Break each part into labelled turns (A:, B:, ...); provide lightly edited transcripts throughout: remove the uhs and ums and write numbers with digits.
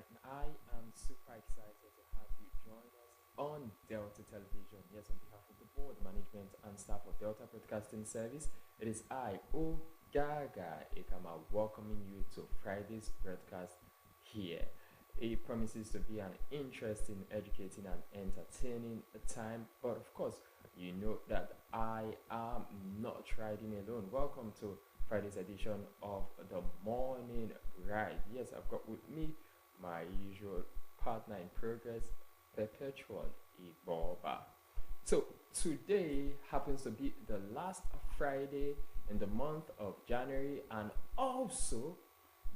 A: and I am super excited to have you join us on Delta Television. Yes, on behalf of the board, management, and staff of Delta Broadcasting Service, it is I, Gaga Ekama, welcoming you to Friday's broadcast here. It promises to be an interesting, educating, and entertaining time, but of course, you know that I am not riding alone. Welcome to Friday's edition of the Morning Ride. Yes, I've got with me my usual partner in progress, Perpetual Iboba. So today happens to be the last Friday in the month of January and also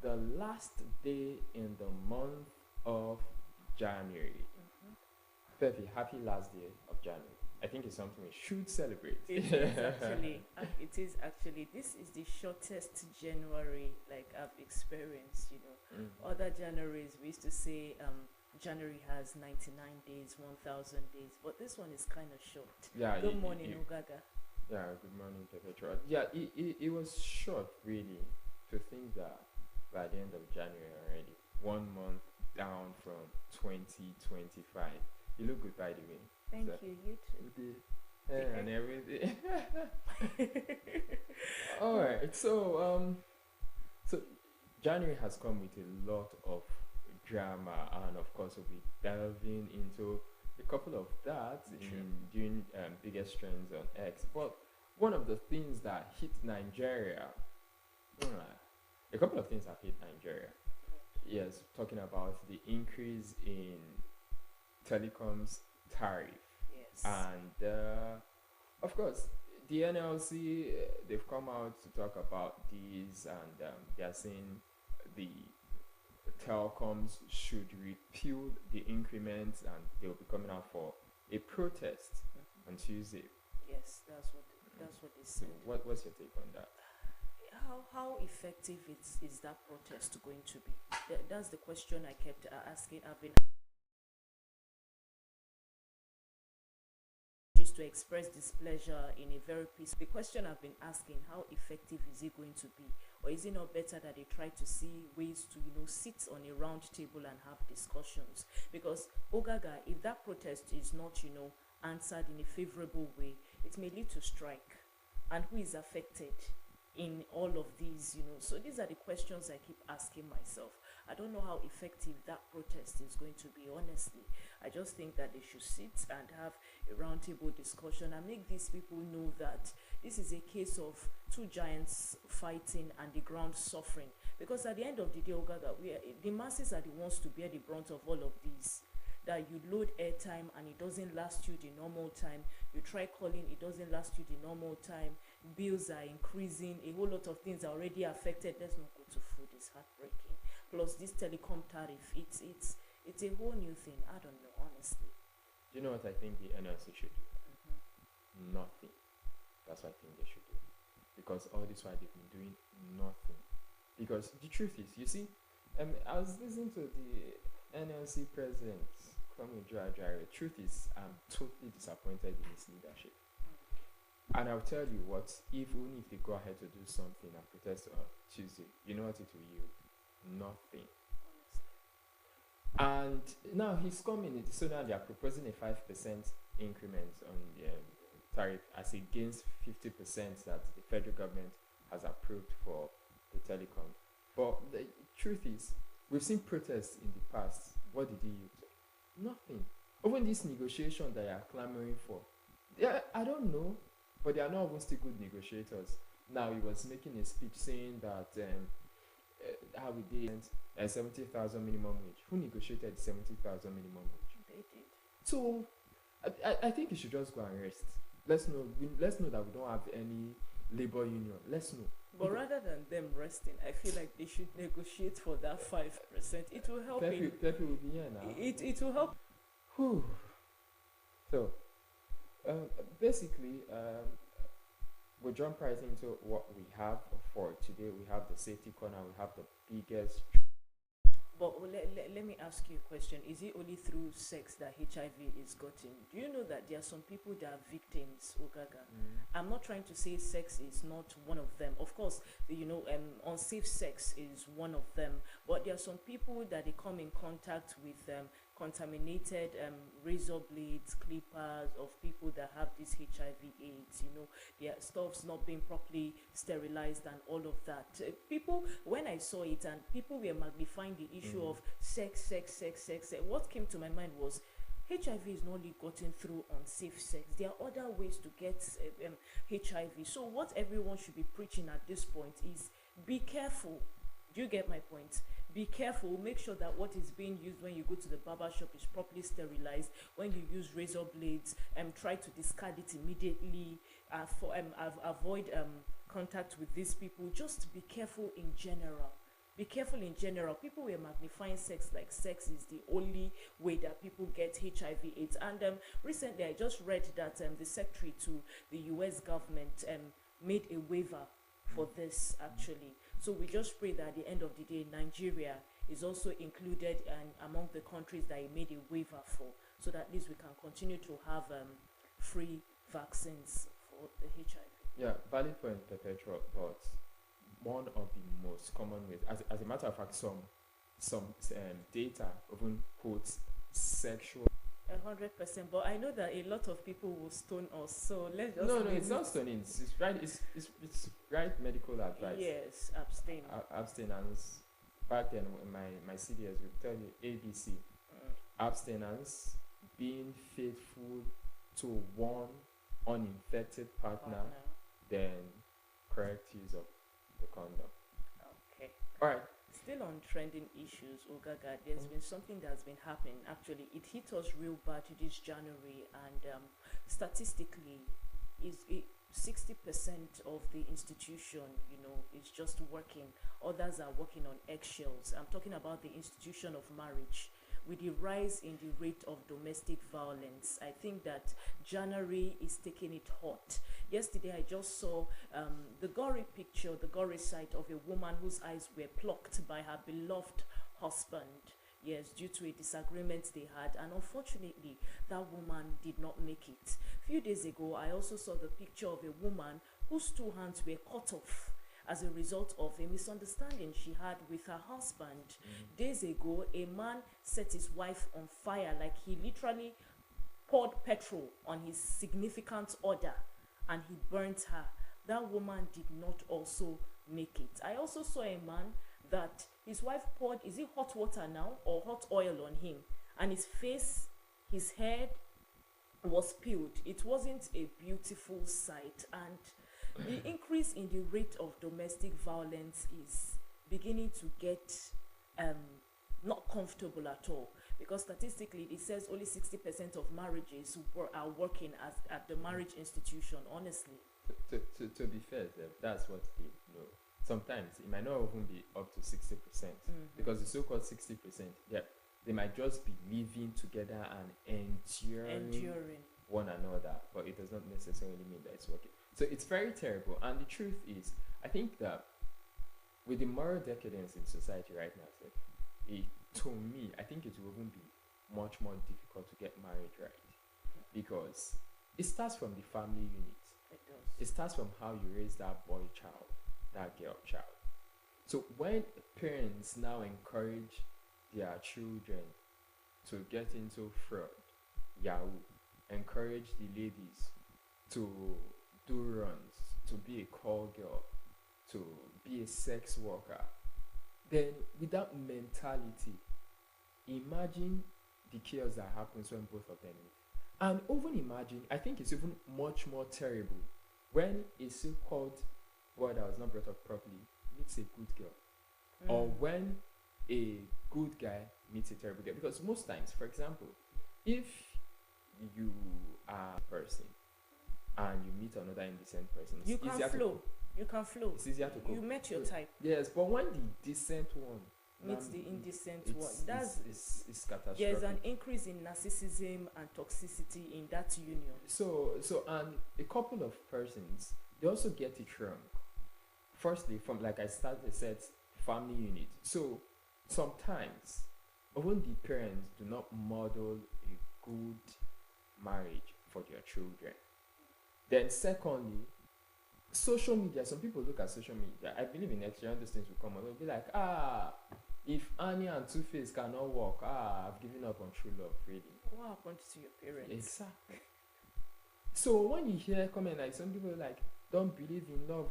A: the last day in the month of January. Pepe, happy last day of January. I think it's something we should celebrate.
B: It is actually. It is actually. This is the shortest January like I've experienced. Other Januaries we used to say January has 99 days, 1,000 days, but this one is kind of short.
A: Yeah.
B: Good morning, Ogaga.
A: Yeah. Good morning, Perpetual. Yeah. It was short, really, to think that by the end of January already, 1 month down from 2025. You look good, by the way.
B: Thank
A: So,
B: you. You too.
A: with the hair and everything. All right. So January has come with a lot of drama, and of course, we'll be delving into a couple of that in during biggest trends on X. But one of the things that hit Nigeria, a couple of things have hit Nigeria. Yes, talking about the increase in telecoms tariff.
B: Yes.
A: And of course, the NLC, they've come out to talk about these, and they are saying the telecoms should repeal the increments, and they'll be coming out for a protest on Tuesday.
B: Yes, that's what they
A: So
B: said.
A: what's your take on that?
B: How effective is that protest going to be? That's the question I kept asking. I've been used to express displeasure in a very peaceful. The question I've been asking: how effective is it going to be, or is it not better that they try to see ways to sit on a round table and have discussions? Because Ogaga, if that protest is not answered in a favorable way, it may lead to strike, and who is affected in all of these? So these are the questions I keep asking myself. I don't know how effective that protest is going to be, honestly. I just think that they should sit and have a roundtable discussion and make these people know that this is a case of two giants fighting and the ground suffering. Because at the end of the day, Ogaga, the masses are the ones to bear the brunt of all of these. That you load airtime and it doesn't last you the normal time. You try calling, it doesn't last you the normal time. Bills are increasing. A whole lot of things are already affected. Let's not go to food. It's heartbreaking. Plus this telecom tariff, it's a whole new thing. I don't know, honestly.
A: Do you know what I think the NLC should do? Nothing. That's what I think they should do. Because all this while they've been doing nothing. Because the truth is, you see, I was listening to the NLC president, Kwame Jare. Truth is, I'm totally disappointed in his leadership. And I'll tell you what, even if they go ahead to do something and protest on Tuesday, you know what it will yield? Nothing. And now he's coming, so now they are proposing a 5% increment on the tariff as against 50% that the federal government has approved for the telecom. But the truth is, we've seen protests in the past. What did he use? Nothing. Even this negotiation that they are clamoring for, I don't know, but they are not even still good negotiators. Now he was making a speech saying that how we did 70,000 minimum wage. Who negotiated 70,000 minimum wage?
B: They did.
A: So I think you should just go and rest. Let's know that we don't have any labor union. Let's know.
B: But rather than them resting, I feel like they should negotiate for that 5%. It will help.
A: Pepe will be here now.
B: It will help.
A: Whew. So basically, we'll jump right into what we have for today. We have the safety corner. We have the biggest
B: But let me ask you a question. Is it only through sex that HIV is gotten? Do you know that there are some people that are victims, Ogaga? I'm not trying to say sex is not one of them. Of course, unsafe sex is one of them. But there are some people that they come in contact with contaminated razor blades, clippers of people that have this HIV/AIDS. Their stuff's not being properly sterilized and all of that. People, when I saw it, and people were magnifying the issue of sex, what came to my mind was HIV is not only gotten through unsafe sex. There are other ways to get HIV. So what everyone should be preaching at this point is be careful. Do you get my point? Be careful. Make sure that what is being used when you go to the barber shop is properly sterilized. When you use razor blades, try to discard it immediately. Avoid contact with these people. Just be careful in general. Be careful in general. People were magnifying sex like sex is the only way that people get HIV/AIDS. And recently, I just read that the secretary to the U.S. government made a waiver for this actually. So we just pray that at the end of the day, Nigeria is also included and among the countries that he made a waiver for, so that at least we can continue to have free vaccines for the HIV.
A: Yeah, valid point, Perpetual, but one of the most common ways, as a matter of fact, some data even quotes sexual.
B: 100%, but I know that a lot of people will stone us, so let's just
A: No, it's not stoning. It's right. It's right medical advice.
B: Yes, abstain.
A: Abstinence. Back then, my CDS would tell you ABC: abstinence, being faithful to one uninfected partner, then correct use of the condom.
B: Okay.
A: All right.
B: Still on trending issues, Ogaga, there's been something that's been happening. Actually, it hit us real bad this January, and statistically, 60% of the institution, is just working. Others are working on eggshells. I'm talking about the institution of marriage. With the rise in the rate of domestic violence, I think that January is taking it hot. Yesterday, I just saw the gory picture, the gory sight of a woman whose eyes were plucked by her beloved husband. Yes, due to a disagreement they had, and unfortunately, that woman did not make it. A few days ago, I also saw the picture of a woman whose two hands were cut off as a result of a misunderstanding she had with her husband. Days ago, a man set his wife on fire, like he literally poured petrol on his significant other, and he burnt her. That woman did not also make it. I also saw a man that his wife poured, is it hot water now or hot oil on him, and his face, his head was peeled. It wasn't a beautiful sight, and the increase in the rate of domestic violence is beginning to get not comfortable at all, because statistically it says only 60% of marriages are working at the marriage institution. Honestly,
A: to be fair, that's what they know. Sometimes it might not even be up to 60%, because the so-called 60%, they might just be living together and enduring one another, but it does not necessarily mean that it's working. So it's very terrible. And the truth is, I think that with the moral decadence in society right now, to me, I think it will even be much more difficult to get married right, because it starts from the family unit.
B: it does.
A: It starts from how you raise that boy child, that girl child. So when parents now encourage their children to get into fraud, Yahoo, encourage the ladies to do runs, to be a call girl, to be a sex worker, then with that mentality, imagine the chaos that happens when both of them meet. And even imagine, I think it's even much more terrible when a so-called boy that was not brought up properly meets a good girl, or when a good guy meets a terrible girl. Because most times, for example, if you are a person and you meet another indecent person,
B: you can flow. You can flow.
A: It's easier to cope.
B: You met your type.
A: Yes, but when the decent one
B: meets the indecent one,
A: it's catastrophic.
B: There's an increase in narcissism and toxicity in that union.
A: So and a couple of persons, they also get it wrong. Firstly, from like I said, family unit. So sometimes even the parents do not model a good marriage for their children. Then secondly, social media, some people look at social media. I believe in next year those things will come on. They'll be like, if Annie and Two Face cannot work, I've given up on true love, really.
B: What happened to your parents?
A: Exactly. So when you hear comment like some people like, don't believe in love,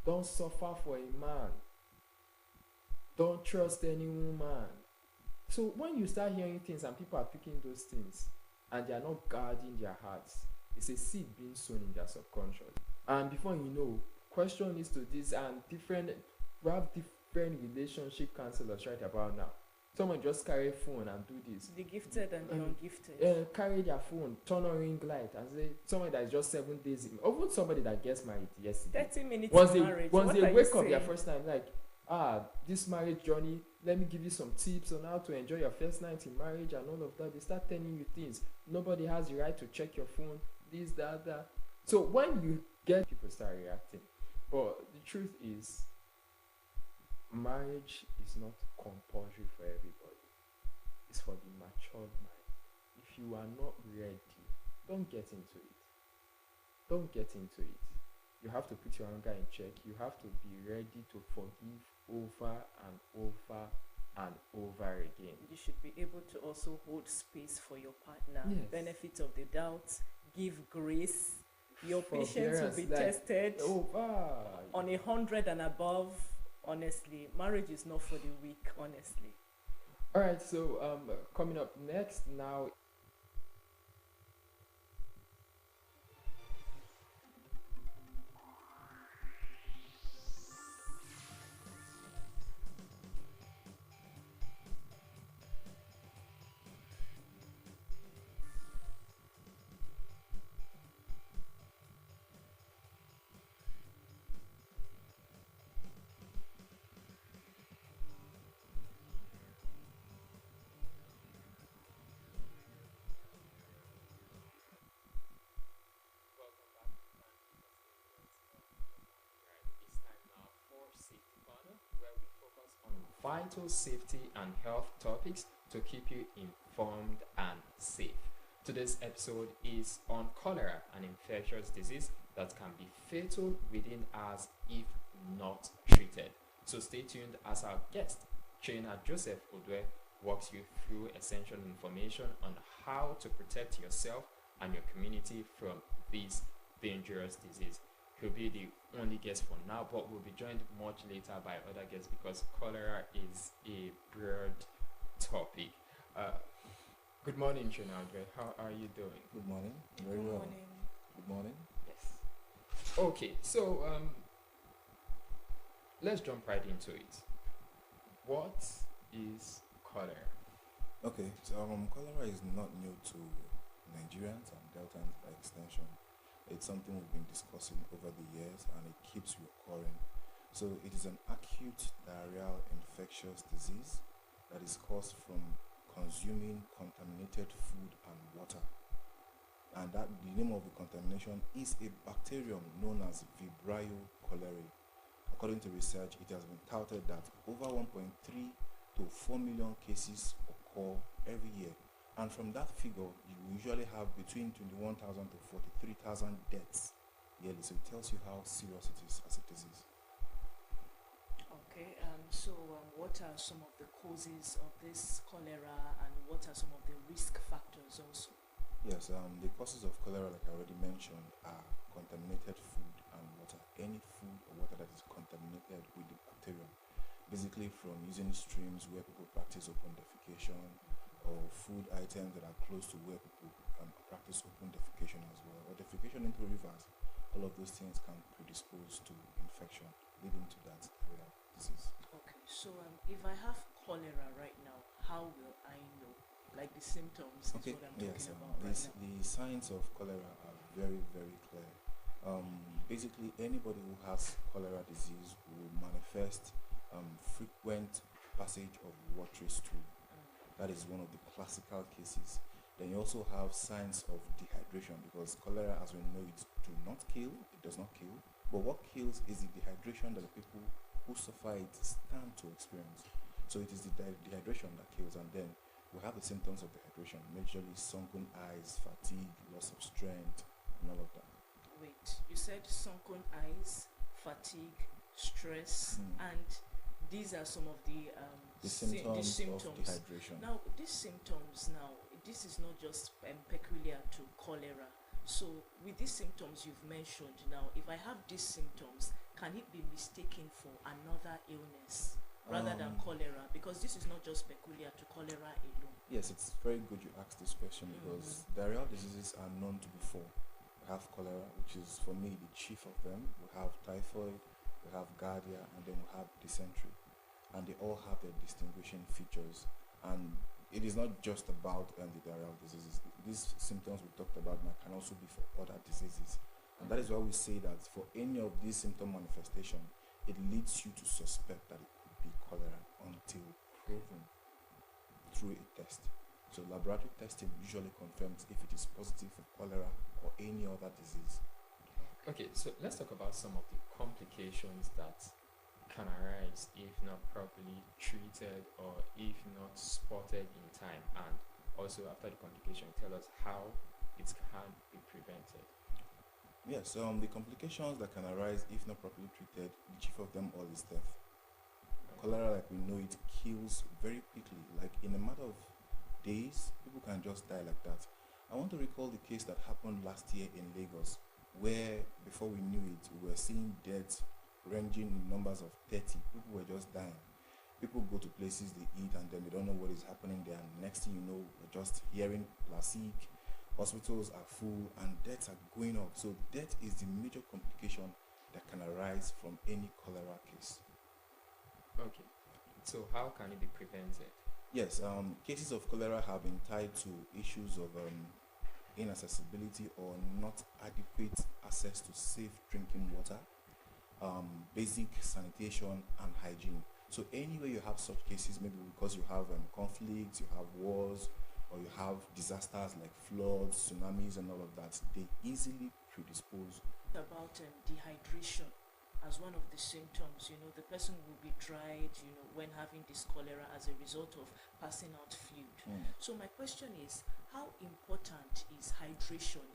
A: don't suffer for a man, don't trust any woman. So when you start hearing things and people are picking those things and they are not guarding their hearts, it's a seed being sown in their subconscious. And before you know, question leads to this, and we have different relationship counselors right about now. Someone just carry a phone and do this.
B: The gifted and the ungifted.
A: Carry their phone, turn on ring light, and say someone that is just 7 days. Even somebody that gets married yesterday.
B: 30 minutes
A: Once
B: marriage.
A: they wake up their first time, like, this marriage journey, let me give you some tips on how to enjoy your first night in marriage and all of that. They start telling you things. Nobody has the right to check your phone, this, that. So when you get people start reacting, but the truth is, marriage is not compulsory for everybody. It's for the matured mind. If you are not ready, don't get into it. Don't get into it. You have to put your anger in check. You have to be ready to forgive over and over and over again.
B: You should be able to also hold space for your partner.
A: Yes.
B: Benefit of the doubt, give grace. Your patience will
A: Forbearance,
B: be
A: like,
B: tested on 100 and above. Honestly, marriage is not for the weak, honestly.
A: All right, so coming up next now. Vital safety and health topics to keep you informed and safe. Today's episode is on cholera, an infectious disease that can be fatal within hours if not treated. So stay tuned as our guest, trainer Joseph Odwe, walks you through essential information on how to protect yourself and your community from this dangerous disease. He'll be the only guest for now, but we'll be joined much later by other guests because cholera is a broad topic. Good morning, Trainer Andre. How are you doing?
C: Good morning. Very
B: Good
C: well.
B: morning.
C: Good morning.
A: Yes. Okay, so let's jump right into it. What is cholera?
C: Okay, so cholera is not new to Nigerians and Deltans by extension. It's something we've been discussing over the years and it keeps recurring. So it is an acute diarrheal infectious disease that is caused from consuming contaminated food and water. And that the name of the contamination is a bacterium known as Vibrio cholerae. According to research, it has been touted that over 1.3 to 4 million cases occur every year. And from that figure, you usually have between 21,000 to 43,000 deaths yearly. So it tells you how serious it is as a disease.
B: Okay, so what are some of the causes of this cholera and what are some of the risk factors also?
C: Yes, the causes of cholera, like I already mentioned, are contaminated food and water. Any food or water that is contaminated with the bacterium, basically from using streams where people practice open defecation, or food items that are close to where people practice open defecation as well, or defecation into rivers. All of those things can predispose to infection, leading to that disease.
B: Okay, so if I have cholera right now, how will I know? Like the symptoms
C: Okay,
B: is what I'm
C: yes,
B: talking about right now.
C: the signs of cholera are very, very clear. Basically, anybody who has cholera disease will manifest frequent passage of watery stool. That is one of the classical cases. Then you also have signs of dehydration because cholera, as we know, it does not kill. But what kills is the dehydration that the people who suffer it stand to experience. So it is the dehydration that kills, and then we have the symptoms of dehydration, majorly sunken eyes, fatigue, loss of strength, and all of that.
B: Wait, you said sunken eyes, fatigue, stress, and these are some of the
C: symptoms of dehydration.
B: Now, these symptoms this is not just peculiar to cholera. So, with these symptoms you've mentioned now, if I have these symptoms, can it be mistaken for another illness rather than cholera? Because this is not just peculiar to cholera alone.
C: Yes, it's very good you asked this question because diarrheal diseases are known to be four. We have cholera, which is for me the chief of them. We have typhoid, we have Giardia, and then we have dysentery. And they all have their distinguishing features. And it is not just about the diarrheal diseases. These symptoms we talked about now can also be for other diseases. And that is why we say that for any of these symptom manifestation, it leads you to suspect that it could be cholera until proven through a test. So laboratory testing usually confirms if it is positive for cholera or any other disease.
A: Okay, so let's talk about some of the complications that can arise if not properly treated or if not spotted in time, and also after the complication tell us how it can be prevented.
C: Yes, the complications that can arise if not properly treated, the chief of them all is death. Cholera, like we know, it kills very quickly. Like in a matter of days, people can just die like that. I want to recall the case that happened last year in Lagos, where before we knew it, we were seeing deaths ranging in numbers of 30. People were just dying. People go to places they eat and then they don't know what is happening there, and next thing you know, we're just hearing plastic, hospitals are full, and deaths are going up. So death is the major complication that can arise from any cholera case.
A: Okay, so how can it be prevented?
C: Yes, cases of cholera have been tied to issues of inaccessibility or not adequate access to safe drinking water, basic sanitation and hygiene. So anywhere you have such cases, maybe because you have conflicts, you have wars, or you have disasters like floods, tsunamis and all of that, they easily predispose.
B: About dehydration as one of the symptoms, the person will be dried, when having this cholera as a result of passing out fluid. So my question is, how important is hydration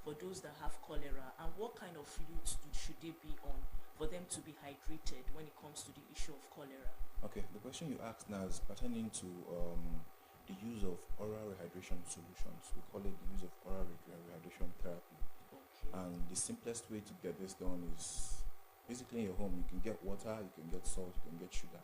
B: for those that have cholera, and what kind of fluids should they be on for them to be hydrated when it comes to the issue of cholera?
C: Okay, the question you asked now is pertaining to the use of oral rehydration solutions. We call it the use of oral rehydration therapy. And the simplest way to get this done is basically in your home. You can get water, you can get salt, you can get sugar.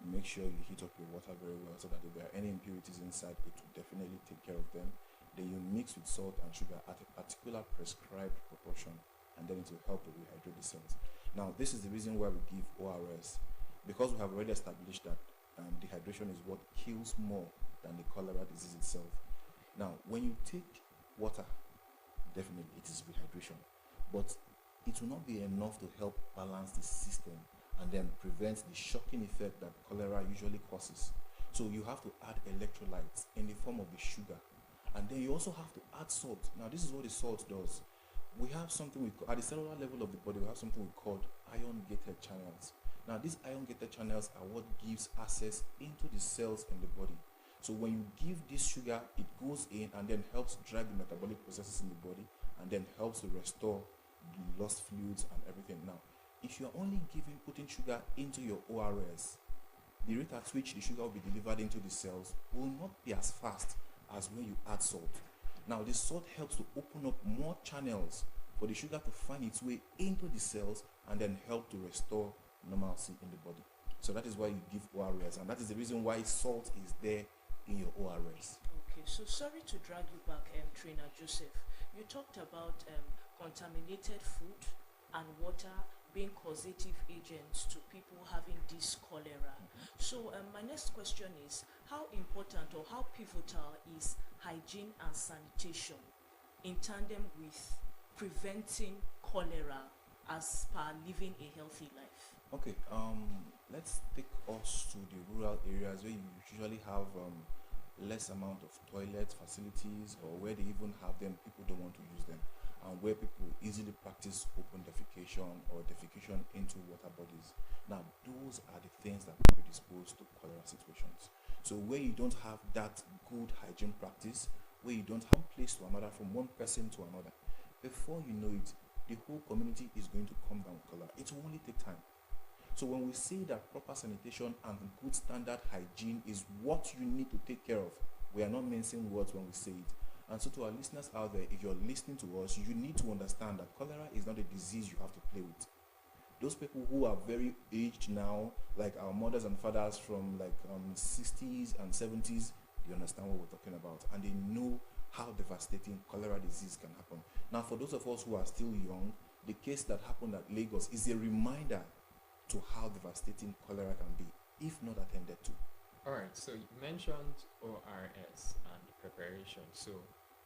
C: Make sure you heat up your water very well so that if there are any impurities inside, it will definitely take care of them. Then you mix with salt and sugar at a particular prescribed proportion, and then it will help to rehydrate the cells. Now, this is the reason why we give ORS, because we have already established that dehydration is what kills more than the cholera disease itself. Now, when you take water, definitely it is rehydration, but it will not be enough to help balance the system and then prevent the shocking effect that cholera usually causes. So you have to add electrolytes in the form of the sugar, and then you also have to add salt. Now this is what the salt does. We have something at the cellular level of the body, we have something we call ion-gated channels. Now these ion-gated channels are what gives access into the cells in the body. So when you give this sugar, it goes in and then helps drive the metabolic processes in the body, and then helps to restore the lost fluids and everything. Now, if you're only putting sugar into your ORS, the rate at which the sugar will be delivered into the cells will not be as fast as when you add salt. Now, the salt helps to open up more channels for the sugar to find its way into the cells and then help to restore normalcy in the body. So that is why you give ORS, and that is the reason why salt is there in your ORS.
B: Okay, so sorry to drag you back, Trainer Joseph. You talked about contaminated food and water being causative agents to people having this cholera. So my next question is, how important or how pivotal is hygiene and sanitation in tandem with preventing cholera as per living a healthy life?
C: Okay, let's take us to the rural areas where you usually have less amount of toilet facilities, or where they even have them, people don't want to use them. and where people easily practice open defecation or defecation into water bodies. Now, those are the things that predispose to cholera situations. So where you don't have that good hygiene practice, where you don't have place to another, from one person to another, before you know it, the whole community is going to come down with cholera. It will only take time. So when we say that proper sanitation and good standard hygiene is what you need to take care of, we are not mincing words when we say it. And so to our listeners out there, if you're listening to us, you need to understand that cholera is not a disease you have to play with. Those people who are very aged now, like our mothers and fathers from like 60s and 70s, they understand what we're talking about, and they know how devastating cholera disease can happen. Now, for those of us who are still young, the case that happened at Lagos is a reminder to how devastating cholera can be, if not attended to.
A: All right, so you mentioned ORS and the preparation. So,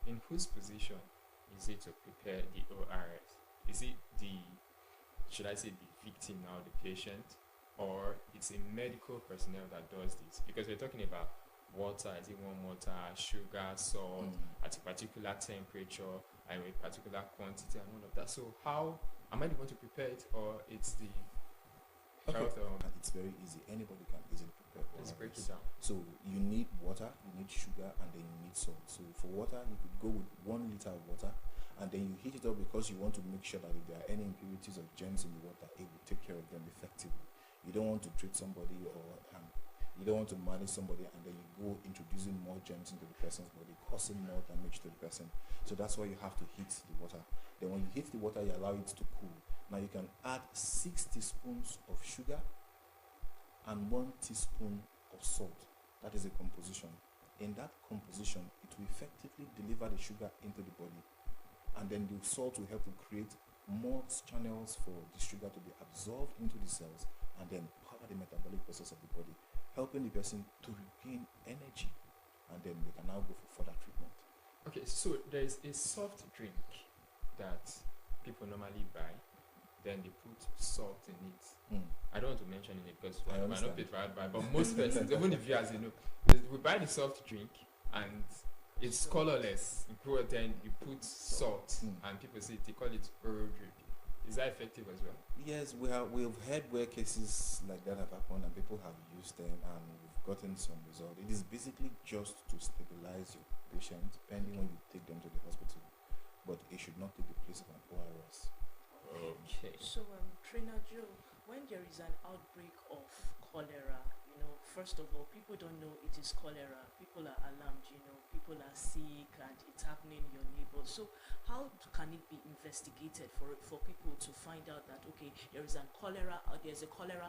A: in whose position is it to prepare the ORS? Is it should I say the victim now, the patient, or it's a medical personnel that does this? Because we're talking about water, is it warm water, sugar, salt, at a particular temperature, and a particular quantity, and all of that. So, how am I the one to prepare it, or it's the health?
C: It's very easy. Anybody can easily prepare.
A: Let's break it down.
C: So you need water, you need sugar, and then you need salt. So for water, you could go with 1 liter of water, and then you heat it up because you want to make sure that if there are any impurities or germs in the water, it will take care of them effectively. You don't want to treat somebody or you don't want to manage somebody and then you go introducing more germs into the person's body, causing more damage to the person. So that's why you have to heat the water. Then when you heat the water, you allow it to cool. Now you can add 6 teaspoons of sugar and 1 teaspoon of salt. That is a composition. In that composition, it will effectively deliver the sugar into the body, and then the salt will help to create more channels for the sugar to be absorbed into the cells and then power the metabolic process of the body, helping the person to regain energy, and then they can now go for further treatment.
A: Okay, so there is a soft drink that people normally buy, then they put salt in it. I don't want to mention it because I might not pay for advice, but most persons, even if you as you know, we buy the soft drink and it's colorless. Then you put salt and people say they call it oral drink. Is that effective as well?
C: Yes, we've heard where cases like that have happened and people have used them and we've gotten some result. It is basically just to stabilize your patient pending when you take them to the hospital, but it should not take the place of an ORS.
A: Okay.
B: So, Trainer Joe, when there is an outbreak of cholera, first of all, people don't know it is cholera. People are alarmed, people are sick and it's happening in your neighbors. So, how can it be investigated for people to find out that, okay, there's a cholera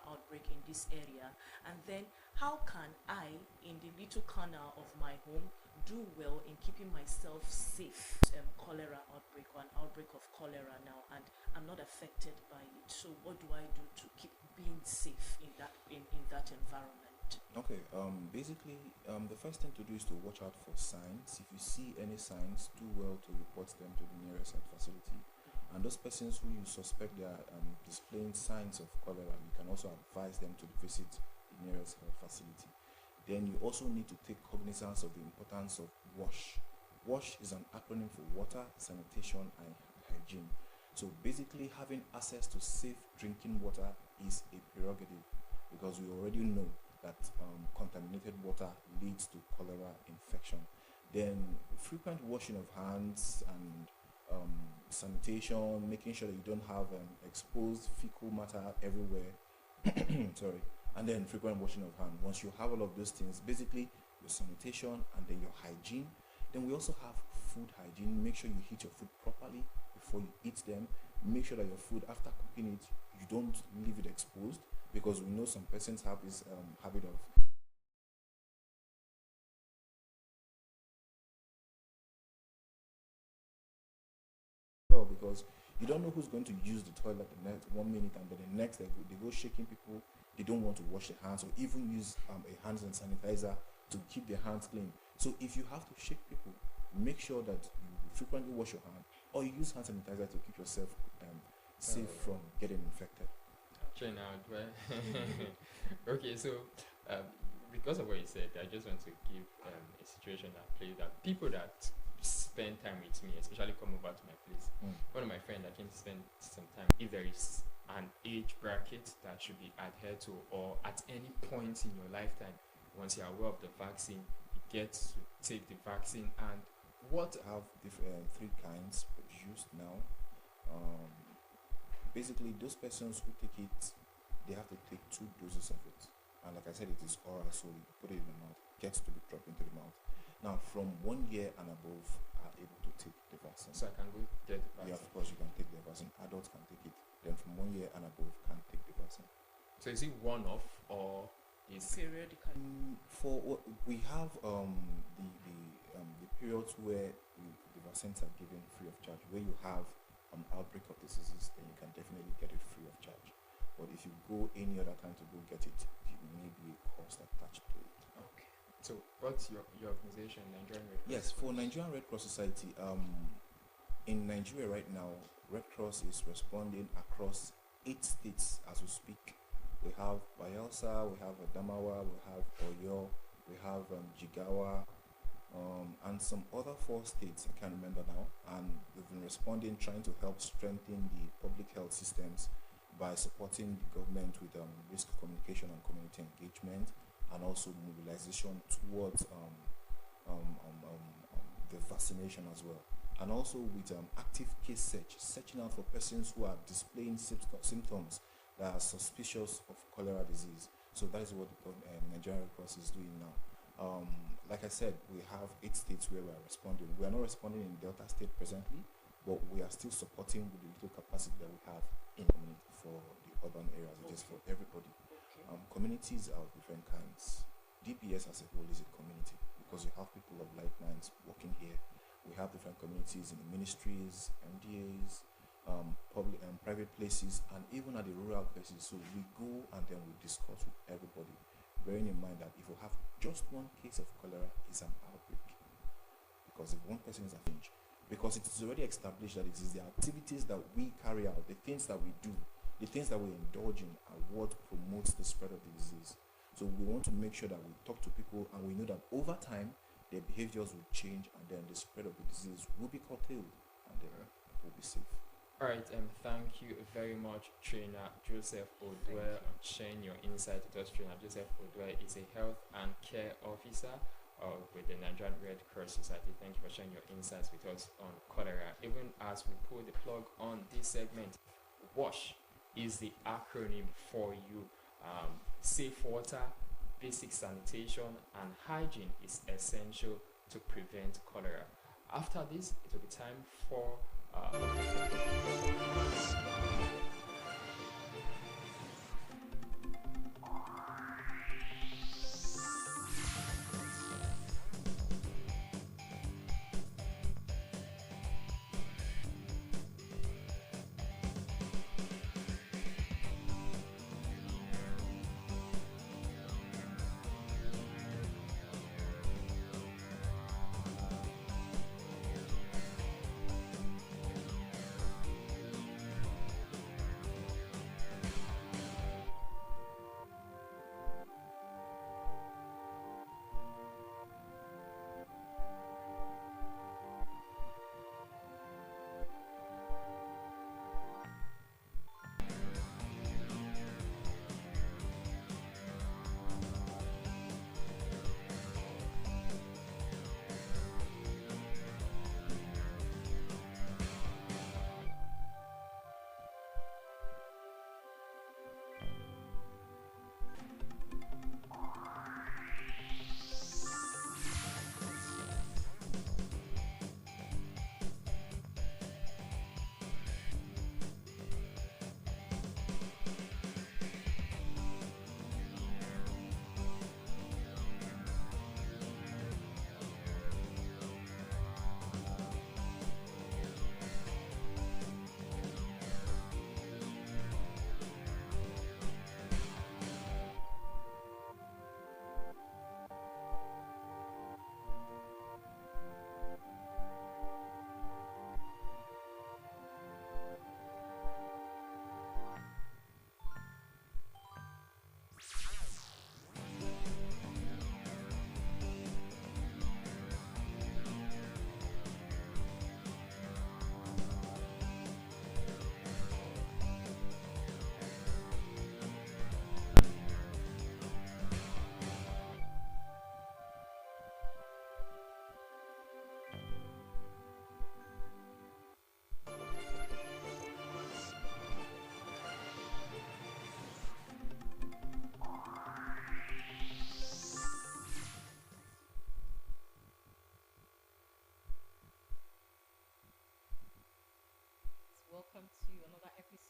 B: outbreak in this area? And then, how can I, in the little corner of my home, do well in keeping myself safe? Cholera outbreak or an outbreak of cholera now, and I'm not affected by it. So what do I do to keep being safe in that environment?
C: Okay, basically, the first thing to do is to watch out for signs. If you see any signs, do well to report them to the nearest health facility. And those persons who you suspect they are displaying signs of cholera, you can also advise them to visit the nearest health facility. Then you also need to take cognizance of the importance of WASH. WASH is an acronym for water, sanitation, and hygiene. So basically, having access to safe drinking water is a prerogative because we already know that contaminated water leads to cholera infection. Then frequent washing of hands and sanitation, making sure that you don't have exposed fecal matter everywhere. Sorry. And then frequent washing of hands. Once you have all of those things, basically your sanitation and then your hygiene. Then we also have food hygiene. Make sure you heat your food properly before you eat them. Make sure that your food, after cooking it, you don't leave it exposed, because we know some persons have this habit of because you don't know who's going to use the toilet the next 1 minute, and then the next they go shaking people. They don't want to wash their hands or even use a hand sanitizer to keep their hands clean. So if you have to shake people, make sure that you frequently wash your hand or you use hand sanitizer to keep yourself safe from getting infected.
A: Okay, so because of what you said, I just want to give a situation that plays that people that spend time with me, especially come over to my place.
C: Mm.
A: One of my friends that came to spend some time, if there is an age bracket that should be adhered to, or at any point in your lifetime, once you're aware of the vaccine, you get to take the vaccine. And what
C: Have different three kinds used now. Um, Basically, those persons who take it, they have to take 2 doses of it. And like I said, it is oral, so you put it in the mouth, gets to be dropped into the mouth. Now, from 1 year and above are able to take the vaccine.
A: so I can go get the
C: Yeah,
A: vaccine.
C: of course, you can take the vaccine. Adults can take it. Then from 1 year and above can take the vaccine.
A: So is it one off or is
B: Periodically.
C: For what we have the periods where the vaccines are given free of charge, where you have an outbreak of diseases, then you can definitely get it free of charge. But if you go any other time to go get it, it may be a cost attached to it.
A: okay? So what's your organization, Nigerian Red Cross?
C: Yes, for Nigerian Red Cross Society, in Nigeria right now, Red Cross is responding across 8 states as we speak. We have Bayelsa, we have Adamawa, we have Oyo, we have Jigawa, and some other 4 states I can't remember now. And we've been responding, trying to help strengthen the public health systems by supporting the government with risk communication and community engagement, and also mobilization towards the vaccination as well. And also with active case searching out for persons who are displaying symptoms that are suspicious of cholera disease. So that is what the Nigerian Red Cross is doing now. Like I said, we have 8 states where we are responding. We are not responding in Delta State presently, but we are still supporting with the little capacity that we have in community for the urban areas. It is for everybody.
B: Okay.
C: Communities are of different kinds. DPS as a whole is a community because you have people of like minds working here. We have different communities in the ministries, MDAs, public and private places, and even at the rural places. So we go and then we discuss with everybody, bearing in mind that if we have just 1 case of cholera, it's an outbreak. Because if 1 person is affected, because it is already established that it is the activities that we carry out, the things that we do, the things that we indulge in are what promotes the spread of the disease. So we want to make sure that we talk to people and we know that over time their behaviors will change and then the spread of the disease will be curtailed and then we'll be safe.
A: All right, thank you very much, Trainer Joseph Odwe, on sharing your insight with us. Trainer Joseph Odwe is a health and care officer with the Nigerian Red Cross Society. Thank you for sharing your insights with us on cholera. Even as we pull the plug on this segment, WASH is the acronym for you. Safe water, basic sanitation, and hygiene is essential to prevent cholera. After this, it will be time for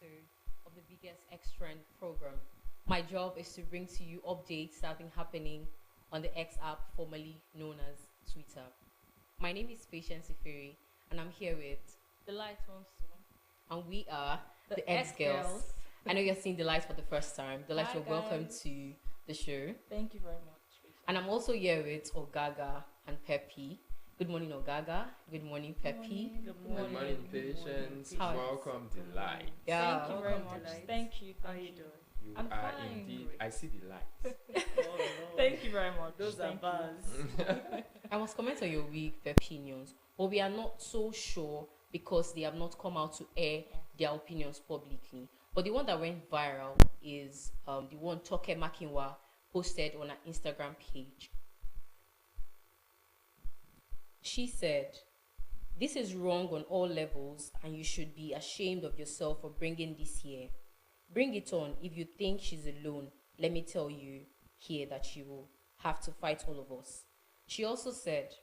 D: episode of the Biggest X Trend program. My job is to bring to you updates that have been happening on the X app, formerly known as Twitter. My name is Patience Ifiri, and I'm here with
E: Delight wants to.
D: and we are
E: The
D: X Girls.
E: X-Girls.
D: I know you're seeing Delight for the first time. Delight,
E: Hi,
D: you're welcome
E: guys.
D: to the show.
E: Thank you very much.
D: And I'm also here with Ogaga and Peppy. Good morning, Ogaga. Good morning, Peppy.
B: Good
A: Good
B: morning.
A: morning, patience.
D: How-
A: Welcome, Delight.
D: Yeah.
E: Thank you very
B: Welcome,
E: much.
B: Delight.
E: Thank you.
B: How
E: Thank
B: you
E: you.
B: doing?
A: You
E: I'm
A: are
E: fine.
A: indeed. I see the light.
B: Oh, no.
E: Thank you very much.
B: Those are
E: Thank you.
B: bars.
D: I must comment on your week opinions, but we are not so sure because they have not come out to air their opinions publicly. But the one that went viral is the one Toke Makinwa posted on her Instagram page. She said, "This is wrong on all levels, and you should be ashamed of yourself for bringing this here. Bring it on. If you think she's alone, let me tell you here that she will have to fight all of us." She also said,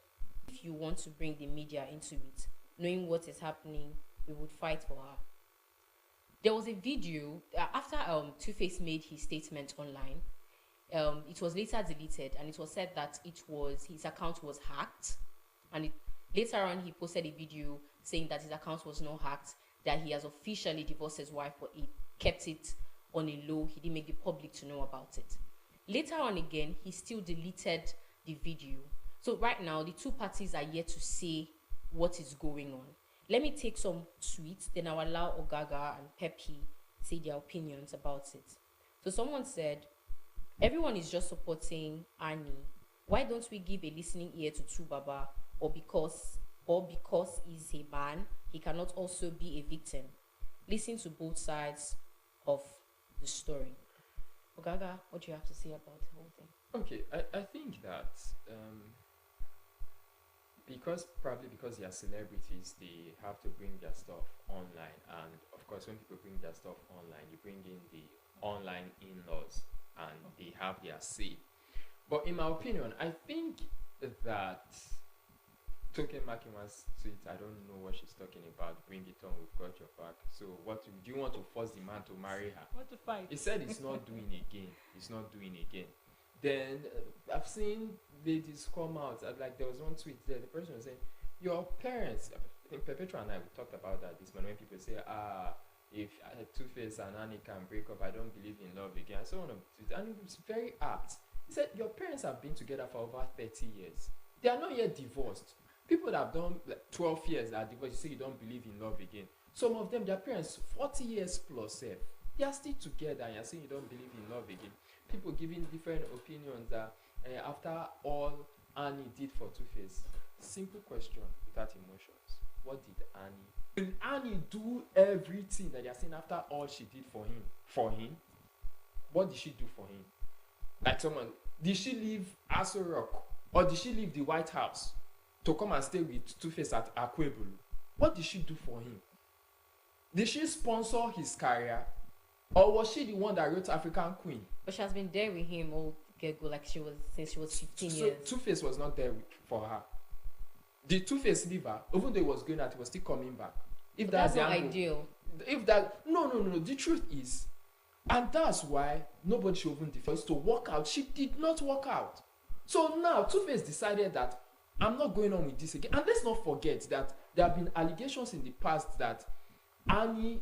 D: "If you want to bring the media into it, knowing what is happening, we would fight for her." There was a video after Two-Face made his statement online. It was later deleted, and it was said that his account was hacked. And later on, he posted a video saying that his account was not hacked, that he has officially divorced his wife, but he kept it on a low. He didn't make the public to know about it. Later on again, he still deleted the video. So right now, the two parties are yet to say what is going on. Let me take some tweets, then I'll allow Ogaga and Peppy say their opinions about it. So someone said, "Everyone is just supporting Annie. Why don't we give a listening ear to Tubaba? Or because he's a man, he cannot also be a victim. Listen to both sides of the story." Ogaga, what do you have to say about the whole thing?
A: Okay, I think that because they are celebrities, they have to bring their stuff online, and of course, when people bring their stuff online, you bring in the online in-laws, and they have their say. But in my opinion, I think that Token Makinwa's tweet, I don't know what she's talking about. Bring it on, we've got your back. So, do you want to force the man to marry her?
E: Want to fight?
A: He said it's not doing again. It's not doing again. Then I've seen ladies come out. Like there was one tweet there. The person was saying, "Your parents." I think Perpetua and I we talked about that this morning. When people say, if Two-Face and Annie can break up, I don't believe in love again. I saw one of the tweets, and it was very apt. He said, "Your parents have been together for over 30 years. They are not yet divorced. People that have done like 12 years that are divorced, you say you don't believe in love again. Some of them, their parents, 40 years plus, they are still together, and you're saying you don't believe in love again." People giving different opinions that after all Annie did for Two-Face. Simple question without emotions. What did Annie? Will Annie do everything that you're saying after all she did for him? For him? What did she do for him? Like someone, did she leave Aso Rock? Or did she leave the White House to come and stay with Two-Face at Akwebulu? What did she do for him? Did she sponsor his career? Or was she the one that wrote African Queen?
D: But she has been there with him all get go like since she was 15
A: So
D: years.
A: Two-Face was not there for her. Did Two-Face leave her? Even though he was going out, he was still coming back. If
D: But that's
A: the
D: not
A: angle-
D: ideal.
A: If that no, the truth is, and that's why nobody should even defend to walk out. She did not walk out. So now Two-Face decided that I'm not going on with this again. And let's not forget that there have been allegations in the past that Annie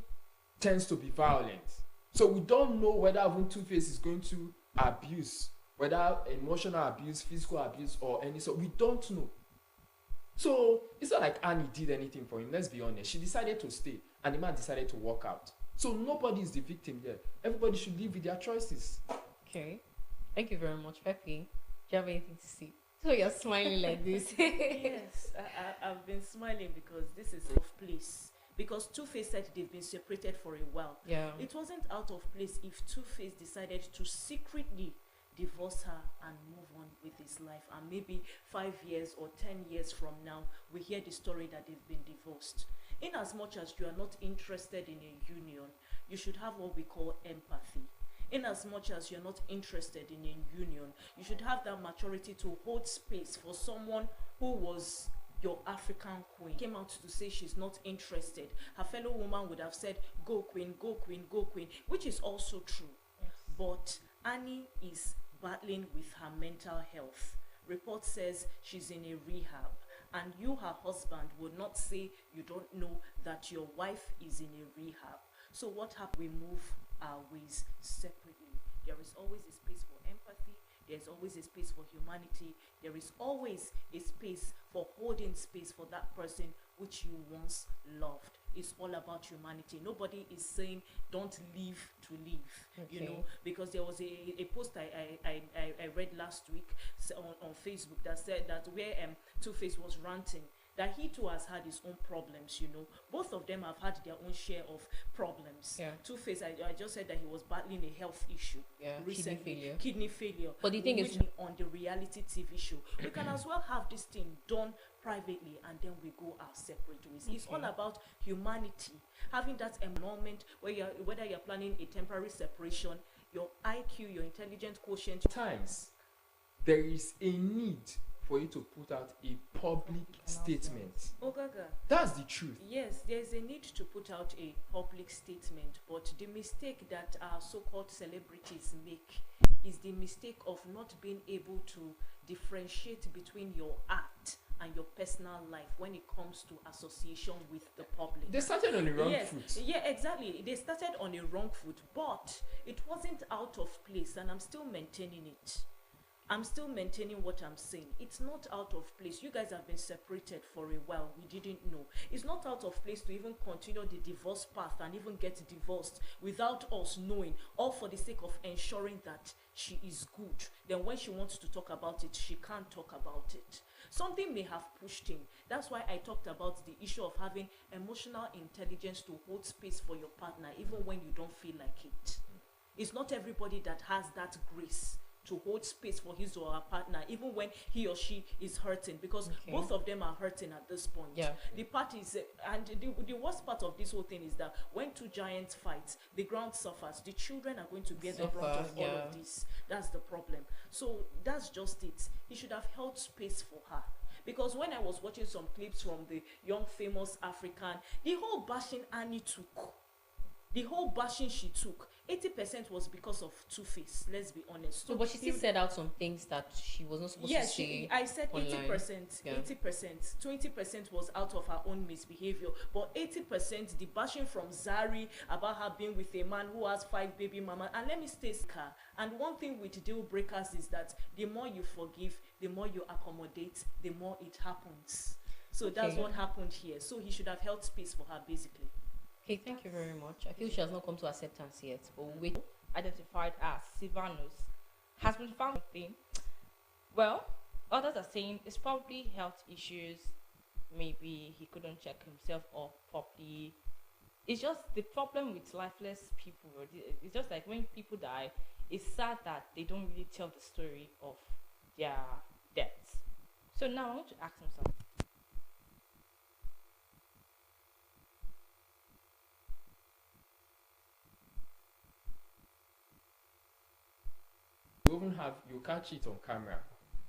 A: tends to be violent. So we don't know whether even Two-Face is going to abuse, whether emotional abuse, physical abuse, or any sort. We don't know. So it's not like Annie did anything for him. Let's be honest. She decided to stay, and the man decided to walk out. So nobody is the victim there. Everybody should live with their choices.
D: Okay. Thank you very much, Peppy. Do you have anything to say? So you're smiling like this.
B: Yes, I've been smiling because this is off place. Because Two-Face said they've been separated for a while.
D: Yeah.
B: It wasn't out of place if Two-Face decided to secretly divorce her and move on with his life. And maybe 5 years or 10 years from now, we hear the story that they've been divorced. In as much as you are not interested in a union, you should have what we call empathy. In as much as you're not interested in a union, you should have that maturity to hold space for someone who was your African queen. Came out to say she's not interested. Her fellow woman would have said, go queen, go queen, go queen, which is also true.
E: Yes.
B: But Annie is battling with her mental health. Report says she's in a rehab, and you, her husband, would not say you don't know that your wife is in a rehab. So what happened? We move our ways separately. There is always a space for empathy. There's always a space for humanity. There is always a space for holding space for that person which you once loved. It's all about humanity. Nobody is saying don't live to live, you know, because there was a post I read last week on Facebook that said that where Two-Face was ranting that he too has had his own problems, you know. Both of them have had their own share of problems.
D: Yeah.
B: Two-Face, I just said that he was battling a health issue recently. Kidney failure.
D: But the thing is,
B: on the reality TV show, we can as well have this thing done privately and then we go our separate ways. It's all about humanity. Having that moment where whether you're planning a temporary separation, your IQ, your intelligence quotient.
A: Times there is a need for you to put out a public statement.
B: Ogaga.
A: That's the truth.
B: Yes, there's a need to put out a public statement, but the mistake that our so-called celebrities make is the mistake of not being able to differentiate between your art and your personal life when it comes to association with the public.
A: They started on the wrong foot.
B: Yeah, exactly. They started on a wrong foot, but it wasn't out of place, and I'm still maintaining it. I'm still maintaining what I'm saying. It's not out of place. You guys have been separated for a while. We didn't know. It's not out of place to even continue the divorce path and even get divorced without us knowing, all for the sake of ensuring that she is good. Then when she wants to talk about it, she can't talk about it. Something may have pushed him. That's why I talked about the issue of having emotional intelligence to hold space for your partner even when you don't feel like it. It's not everybody that has that grace to hold space for his or her partner even when he or she is hurting, because both of them are hurting at this point. The part is and the worst part of this whole thing is that when two giants fight, the ground suffers. The children are going to bear the brunt of all of this. That's the problem. So that's just it. He should have held space for her. Because when I was watching some clips from the young famous African, the whole bashing Annie took, the whole bashing she took, 80% was because of Two-Face, let's be honest.
D: So, but she still said out some things that she was not supposed to say.
B: I said
D: online.
B: 80%, 80%, 20% was out of her own misbehavior, but 80% the bashing from Zari about her being with a man who has 5 baby mama. And let me stay her. And one thing with deal breakers is that the more you forgive, the more you accommodate, the more it happens. So that's what happened here. So he should have held space for her, basically.
D: Okay, thank you very much. I feel she has not come to acceptance yet, but wait.
E: Identified as Sylvanus has been found thing. Well, others are saying it's probably health issues. Maybe he couldn't check himself up properly. It's just the problem with lifeless people. It's just like when people die, it's sad that they don't really tell the story of their deaths. So now I want to ask him something.
A: You catch it on camera,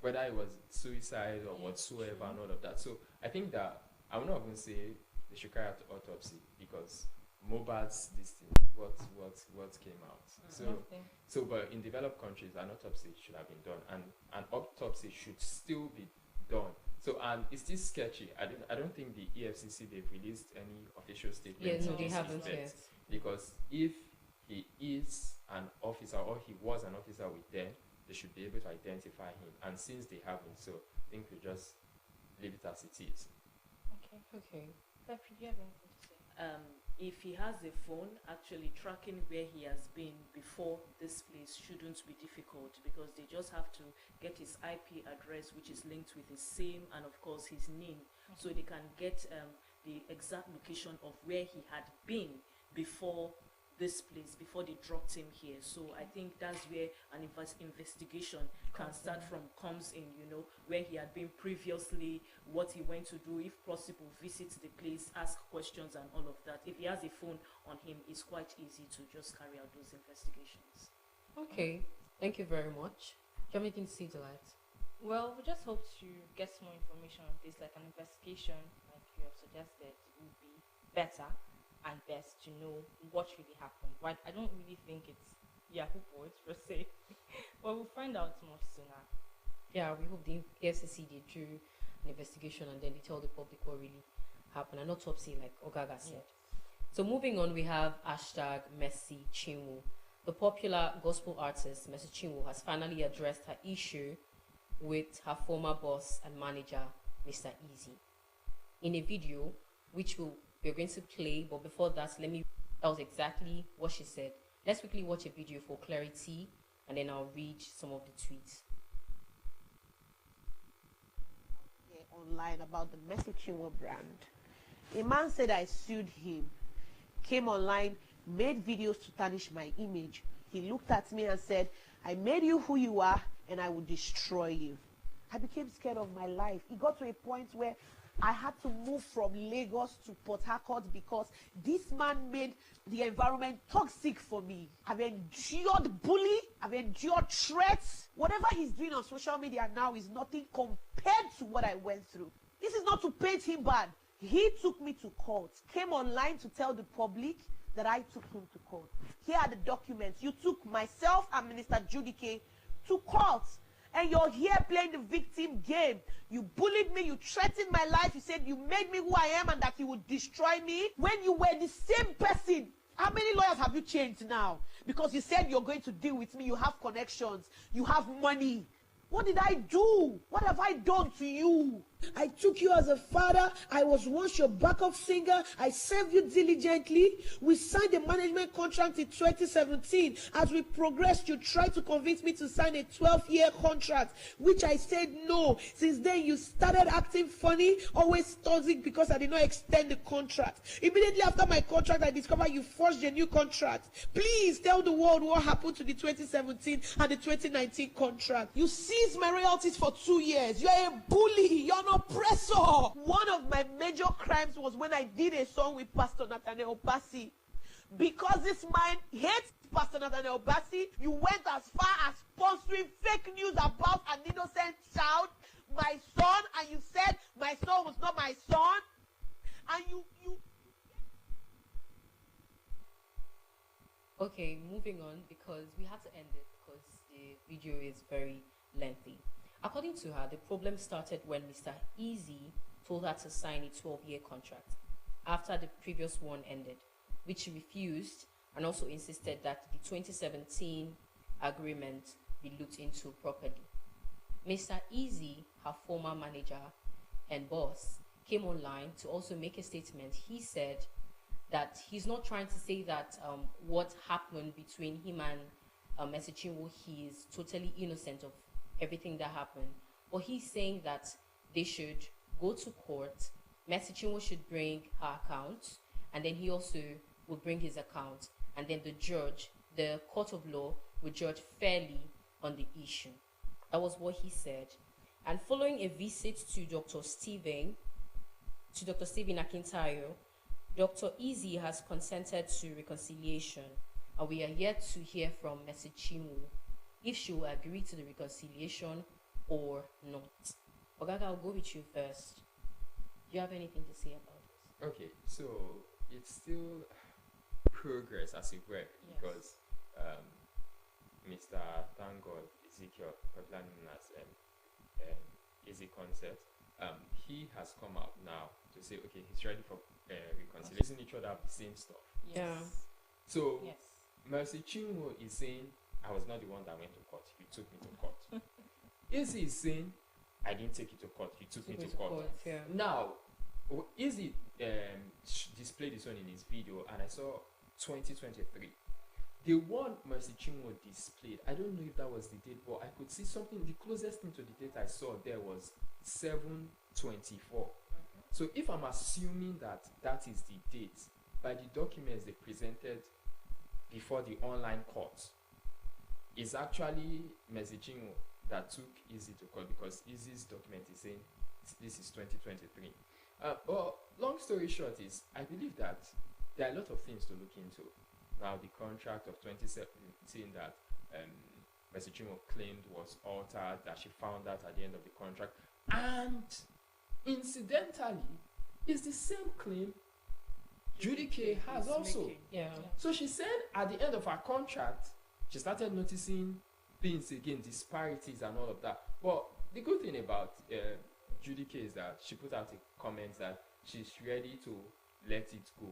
A: whether it was suicide or whatsoever and all of that. So I think that I will not even say they should carry out autopsy, because Mohbad's this thing, what came out. So but in developed countries an autopsy should have been done, and an autopsy should still be done. So and it's still sketchy. I don't think the EFCC, they've released any official statement.
D: Yes, no, they haven't yet.
A: Because if he is an officer or he was an officer with them, they should be able to identify him. And since they haven't, so I think we just leave it as it is.
E: Okay. Pepe, do you have anything to say?
B: If he has a phone, actually tracking where he has been before this place shouldn't be difficult, because they just have to get his IP address, which is linked with his SIM and of course his name, so they can get the exact location of where he had been before this place, before they dropped him here. So I think that's where an investigation comes in, you know, where he had been previously, what he went to do, if possible, visit the place, ask questions and all of that. If he has a phone on him, it's quite easy to just carry out those investigations.
D: Okay, thank you very much. Do you have anything to say, Delight?
E: Well, we just hope to get more information on this, like an investigation, like you have suggested, would be better and best to know what really happened. But I don't really think it's Yahoo boards per se, but we'll find out much sooner.
D: Yeah, we hope the FCC did do an investigation and then they tell the public what really happened and not autopsy like Ogaga said. So moving on, we have hashtag Mercy Chinwo. The popular gospel artist Mercy Chinwo has finally addressed her issue with her former boss and manager, Mr. Easy. In a video, which we're going to play, but before that, that was exactly what she said. Let's quickly watch a video for clarity, and then I'll read some of the tweets.
F: Online about the Mercy Chinwo brand. A man said I sued him, came online, made videos to tarnish my image. He looked at me and said, I made you who you are and I will destroy you. I became scared of my life. It got to a point where I had to move from Lagos to Port Harcourt because this man made the environment toxic for me. I've endured bully, I've endured threats. Whatever he's doing on social media now is nothing compared to what I went through. This is not to paint him bad. He took me to court, came online to tell the public that I took him to court. Here are the documents. You took myself and Minister Judike to court. And you're here playing the victim game. You bullied me, you threatened my life, you said you made me who I am and that you would destroy me. When you were the same person, how many lawyers have you changed now? Because you said you're going to deal with me, you have connections, you have money. What did I do? What have I done to you? I took you as a father. I was once your backup singer. I served you diligently. We signed a management contract in 2017. As we progressed, you tried to convince me to sign a 12-year contract, which I said no. Since then, you started acting funny, always toxic because I did not extend the contract. Immediately after my contract, I discovered you forged a new contract. Please tell the world what happened to the 2017 and the 2019 contract. You seized my royalties for 2 years. You're a bully. You're an oppressor. One of my major crimes was when I did a song with Pastor Nathaniel Bassi. Because this man hates Pastor Nathaniel Bassi, you went as far as sponsoring fake news about an innocent child, my son, and you said my son was not my son. And you
D: Okay, moving on because we have to end it because the video is very lengthy. According to her, the problem started when Mr. Easy told her to sign a 12-year contract after the previous one ended, which she refused and also insisted that the 2017 agreement be looked into properly. Mr. Easy, her former manager and boss, came online to also make a statement. He said that he's not trying to say that what happened between him and Mercy Chinwo, he is totally innocent of everything that happened. But he's saying that they should go to court. Mercy Chinwo should bring her account, and then he also will bring his account, and then the judge, the court of law, will judge fairly on the issue. That was what he said. And following a visit to Dr. Stephen Akintayo, Dr. Easy has consented to reconciliation, and we are yet to hear from Mercy Chinwo if she will agree to the reconciliation or not. Ogaga, I'll go with you first. Do you have anything to say about this?
A: Okay, so it's still progress as it were, because Mr. Thank God Ezekiel, popularly known as Easy Concept, he has come out now to say, okay, he's ready for reconciliation. Each other have the same stuff.
E: Yes.
D: Yeah.
A: So
E: Yes.
A: Mercy Chinwo is saying, I was not the one that went to court. You took me to court. Izzy is saying, I didn't take you to court. You took me to court.
D: Yeah.
A: Now, Izzy displayed this one in his video, and I saw 2023. The one Mercy Chinwo displayed, I don't know if that was the date, but I could see something. The closest thing to the date I saw there was 7/24. So if I'm assuming that that is the date, by the documents they presented before the online court, it's actually Mercy Chinwo that took Izzy to court, because Izzy's document is saying this is 2023. Well, long story short is, I believe that there are a lot of things to look into. Now, the contract of 2017 that Mercy Chinwo claimed was altered, that she found out at the end of the contract. And incidentally, it's the same claim Judy K has
B: is
A: also.
B: making.
D: Yeah.
A: So she said at the end of her contract, she started noticing things again, disparities and all of that. But the good thing about Judy K is that she put out a comment that she's ready to let it go.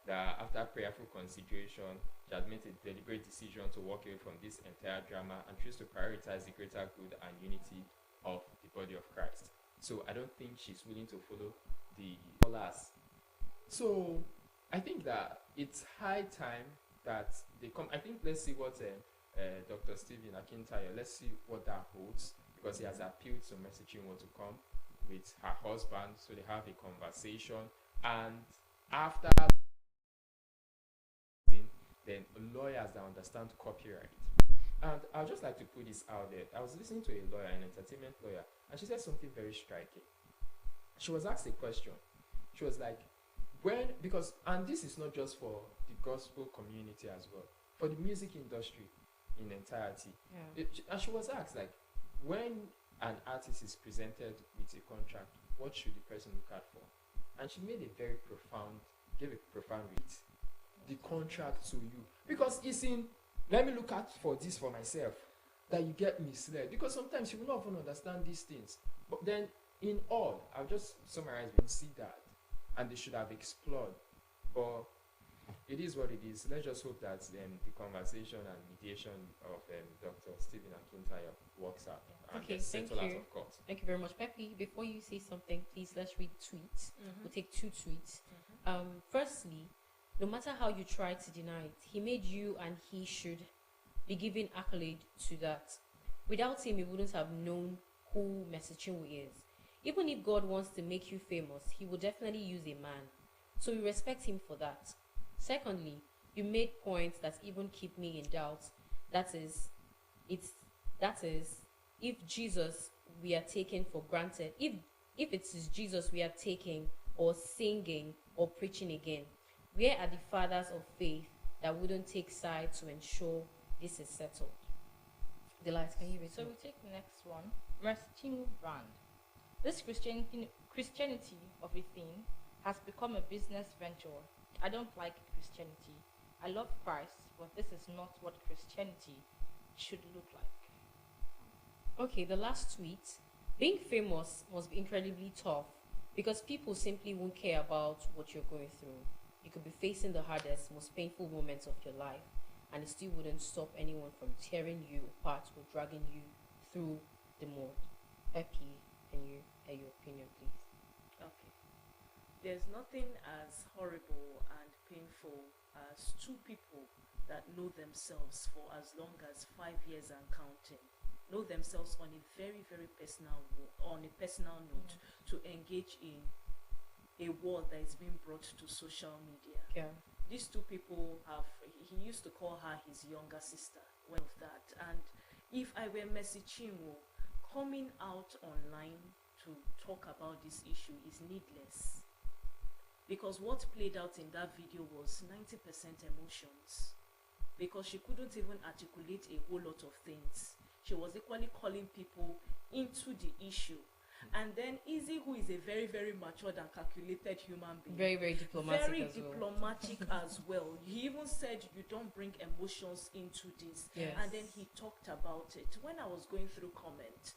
A: That after prayerful consideration, she had made a deliberate decision to walk away from this entire drama and choose to prioritize the greater good and unity of the body of Christ. So I don't think she's willing to follow the scholars. So I think that it's high time that they come. I think let's see what Dr. Stephen Akintayo, let's see what that holds, because he has appealed to Mercy Chinwo to come with her husband, so they have a conversation, and after then lawyers that understand copyright. And I'd just like to put this out there. I was listening to a lawyer, an entertainment lawyer, and she said something very striking. She was asked a question. She was like, because, and this is not just for the gospel community as well, for the music industry in entirety.
D: Yeah.
A: And she was asked, like, when an artist is presented with a contract, what should the person look out for? And she made gave a profound read. The contract to you. Because it's in, let me look out for this for myself, that you get misled. Because sometimes you will not even understand these things. But then, in all, I'll just summarize, we see that. And they should have explored. But it is what it is. Let's just hope that the conversation and mediation of Dr. Stephen Akintayo works out and
D: Okay,
A: gets
D: thank
A: settled out
D: you.
A: of court.
D: Thank you very much. Pepe, before you say something, please let's read tweets. We'll take 2 tweets. Firstly, no matter how you try to deny it, he made you and he should be given accolade to that. Without him, you wouldn't have known who Mercy Chinwo is. Even if God wants to make you famous, he will definitely use a man. So we respect him for that. Secondly, you made points that even keep me in doubt. That is, if Jesus we are taking for granted, if it is Jesus we are taking or singing or preaching again, where are the fathers of faith that wouldn't take sides to ensure this is settled? Delight, can you read?
E: So we take the next one. Mercy Chinwo brand. This Christianity of a thing has become a business venture. I don't like Christianity. I love Christ, but this is not what Christianity should look like.
D: Okay, the last tweet. Being famous must be incredibly tough because people simply won't care about what you're going through. You could be facing the hardest, most painful moments of your life, and it still wouldn't stop anyone from tearing you apart or dragging you through the mud. Pepe, can you add your opinion, please?
B: Okay. There's nothing as horrible and painful as two people that know themselves for as long as 5 years and counting, know themselves on a very, very personal note, to engage in a war that is being brought to social media.
D: Yeah.
B: These two people he used to call her his younger sister, one of that. And if I were Mercy Chinwo, coming out online to talk about this issue is needless. Because what played out in that video was 90% emotions. Because she couldn't even articulate a whole lot of things. She was equally calling people into the issue. And then Izzy, who is a very, very matured and calculated human being.
D: Very, very diplomatic
B: Very
D: as well.
B: diplomatic as well. He even said, you don't bring emotions into this.
D: Yes.
B: And then he talked about it. When I was going through comments,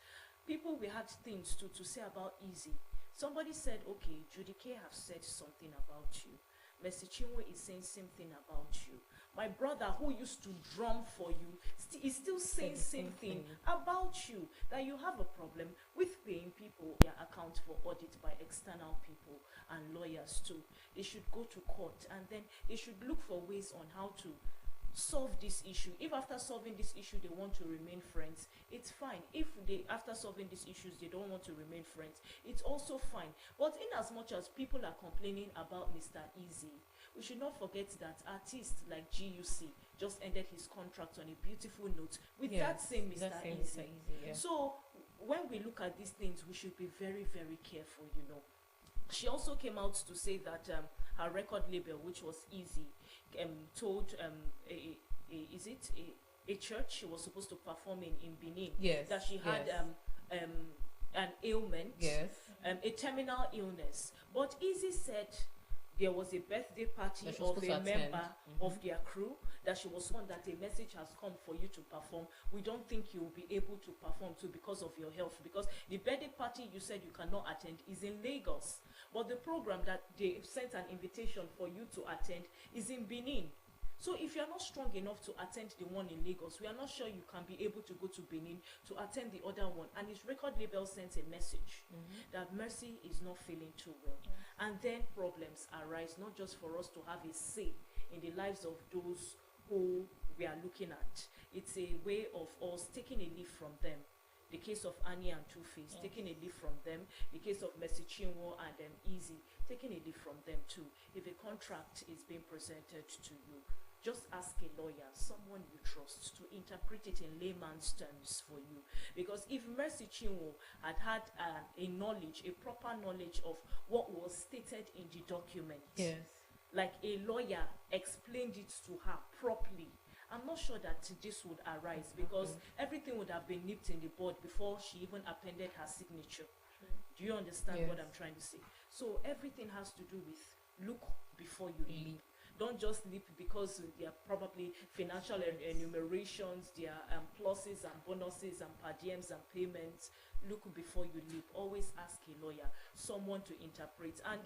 B: people, we had things to say about Izzy. Somebody said, okay, Judy K have said something about you. Mercy Chinwo is saying something about you. My brother, who used to drum for you, is still saying same thing about you. That you have a problem with paying people their account for audit by external people and lawyers too. They should go to court, and then they should look for ways on how to solve this issue. If after solving this issue they want to remain friends, it's fine. If they after solving these issues they don't want to remain friends, it's also fine. But in as much as people are complaining about Mr. Easy, we should not forget that artists like GUC just ended his contract on a beautiful note with that same Mr. Easy.
D: Yeah.
B: So when we look at these things, we should be very, very careful, you know. She also came out to say that her record label, which was Easy, told is it a church she was supposed to perform in Benin.
D: Yes.
B: That she had
D: yes.
B: An ailment,
D: Yes.
B: a terminal illness. But Easy said there was a birthday party
D: That she was
B: of
D: supposed
B: a
D: to attend.
B: member of their crew, that she was one, that a message has come for you to perform. We don't think you will be able to perform too because of your health, because the birthday party you said you cannot attend is in Lagos, but the program that they sent an invitation for you to attend is in Benin. So if you are not strong enough to attend the one in Lagos, we are not sure you can be able to go to Benin to attend the other one. And his record label sent a message that Mercy is not feeling too well. And then problems arise, not just for us to have a say in the lives of those who we are looking at. It's a way of us taking a leaf from them. The case of Annie and Two-Face, taking a leaf from them. The case of Mercy Chinwo and Easy, taking a leaf from them too. If a contract is being presented to you, just ask a lawyer, someone you trust, to interpret it in layman's terms for you. Because if Mercy Chinwo had had a knowledge, a proper knowledge of what was stated in the document,
D: Yes.
B: like a lawyer explained it to her properly, I'm not sure that this would arise, because everything would have been nipped in the bud before she even appended her signature. Do you understand what
D: Yes.
B: I'm trying to say? So everything has to do with look before you leap. Don't just leap because there are probably financial enumerations, there are pluses and bonuses and per diems and payments. Look before you leap. Always ask a lawyer, someone to interpret. And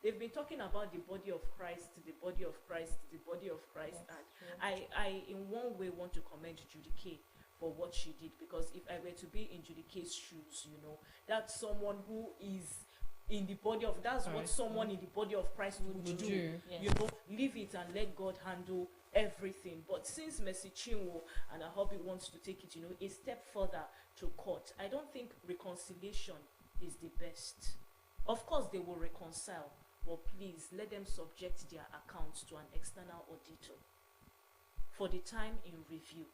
B: they've been talking about the body of Christ, the body of Christ, the body of Christ. And I in one way want to commend Judy Kay for what she did, because if I were to be in Judy Kay's shoes, that's someone who is in the body of, that's what someone in the body of Christ would do.
E: Yes.
B: Leave it and let God handle everything. But since Mercy Chinwo and her hubby wants to take it, a step further to court, I don't think reconciliation is the best. Of course they will reconcile, but please let them subject their accounts to an external auditor for the time in review.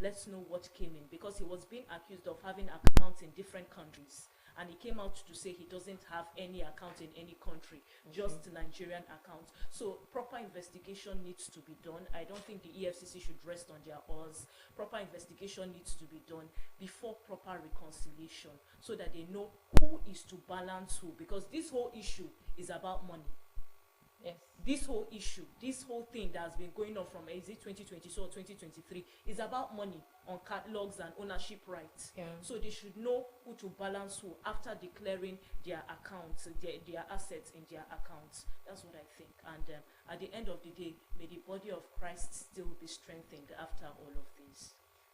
B: Let's know what came in, because he was being accused of having accounts in different countries, and he came out to say he doesn't have any account in any country, just Nigerian accounts. So proper investigation needs to be done. I don't think the EFCC should rest on their oars. Proper investigation needs to be done before proper reconciliation, so that they know who is to balance who, because this whole issue is about money.
E: Yes.
B: This whole issue, this whole thing that has been going on from, is it 2022 or 2023, is about money on catalogs and ownership rights. So they should know who to balance who after declaring their accounts, their assets in their accounts. That's what I think. And at the end of the day, may the body of Christ still be strengthened after all of this.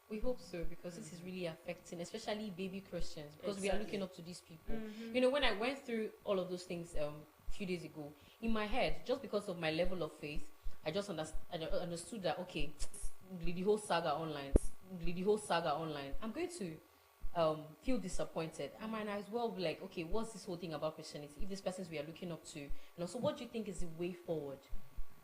D: We hope so, because this is really affecting, especially baby Christians, because we are looking up to these people. When I went through all of those things a few days ago, in my head, just because of my level of faith, I just understood that, okay, the whole saga online, I'm going to feel disappointed. I might as well be like, okay, what's this whole thing about Christianity? If these persons we are looking up to, so what do you think is the way forward?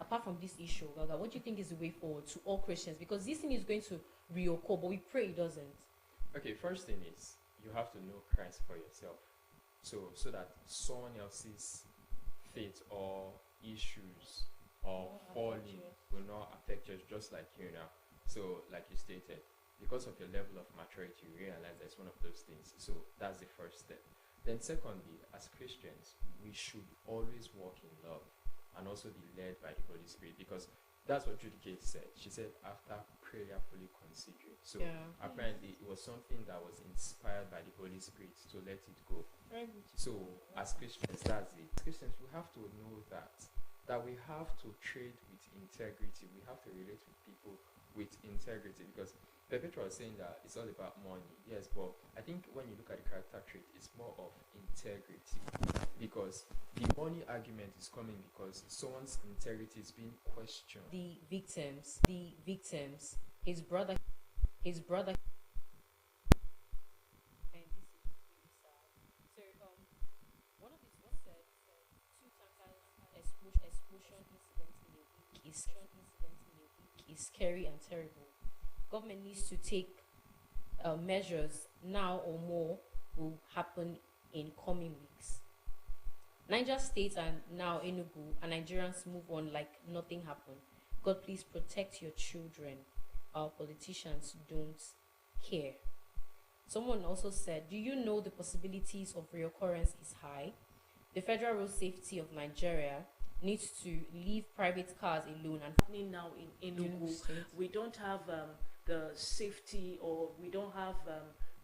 D: Apart from this issue, Gaga, what do you think is the way forward to all Christians? Because this thing is going to reoccur, but we pray it doesn't.
A: Okay, first thing is you have to know Christ for yourself, so that someone else's faith or issues or falling will not affect you, just like you now. So, like you stated, because of your level of maturity, you realize that's one of those things. So that's the first step. Then secondly, as Christians, we should always walk in love and also be led by the Holy Spirit, because that's what Judy Kay said. She said, after prayerfully considering. So apparently it was something that was inspired by the Holy Spirit to let it go. So as Christians, that's it. Christians, we have to know that we have to trade with integrity. We have to relate with people with integrity, because Perpetua was saying that it's all about money. Yes, but I think when you look at the character trait, it's more of integrity, because the money argument is coming because someone's integrity is being questioned.
D: The victims, his brother. And this is really sad. So, one of his what said, two tankers explosion incident in a week is scary and terrible. Government needs to take measures now, or more will happen in coming weeks. Niger State and now Enugu and Nigerians move on like nothing happened. God, please protect your children. our politicians don't care. Someone also said, do you know the possibilities of reoccurrence is high? The Federal Road Safety of Nigeria needs to leave private cars alone and
B: Happening now in
D: Enugu
B: Enugu,
D: State.
B: we don't have the safety, or we don't have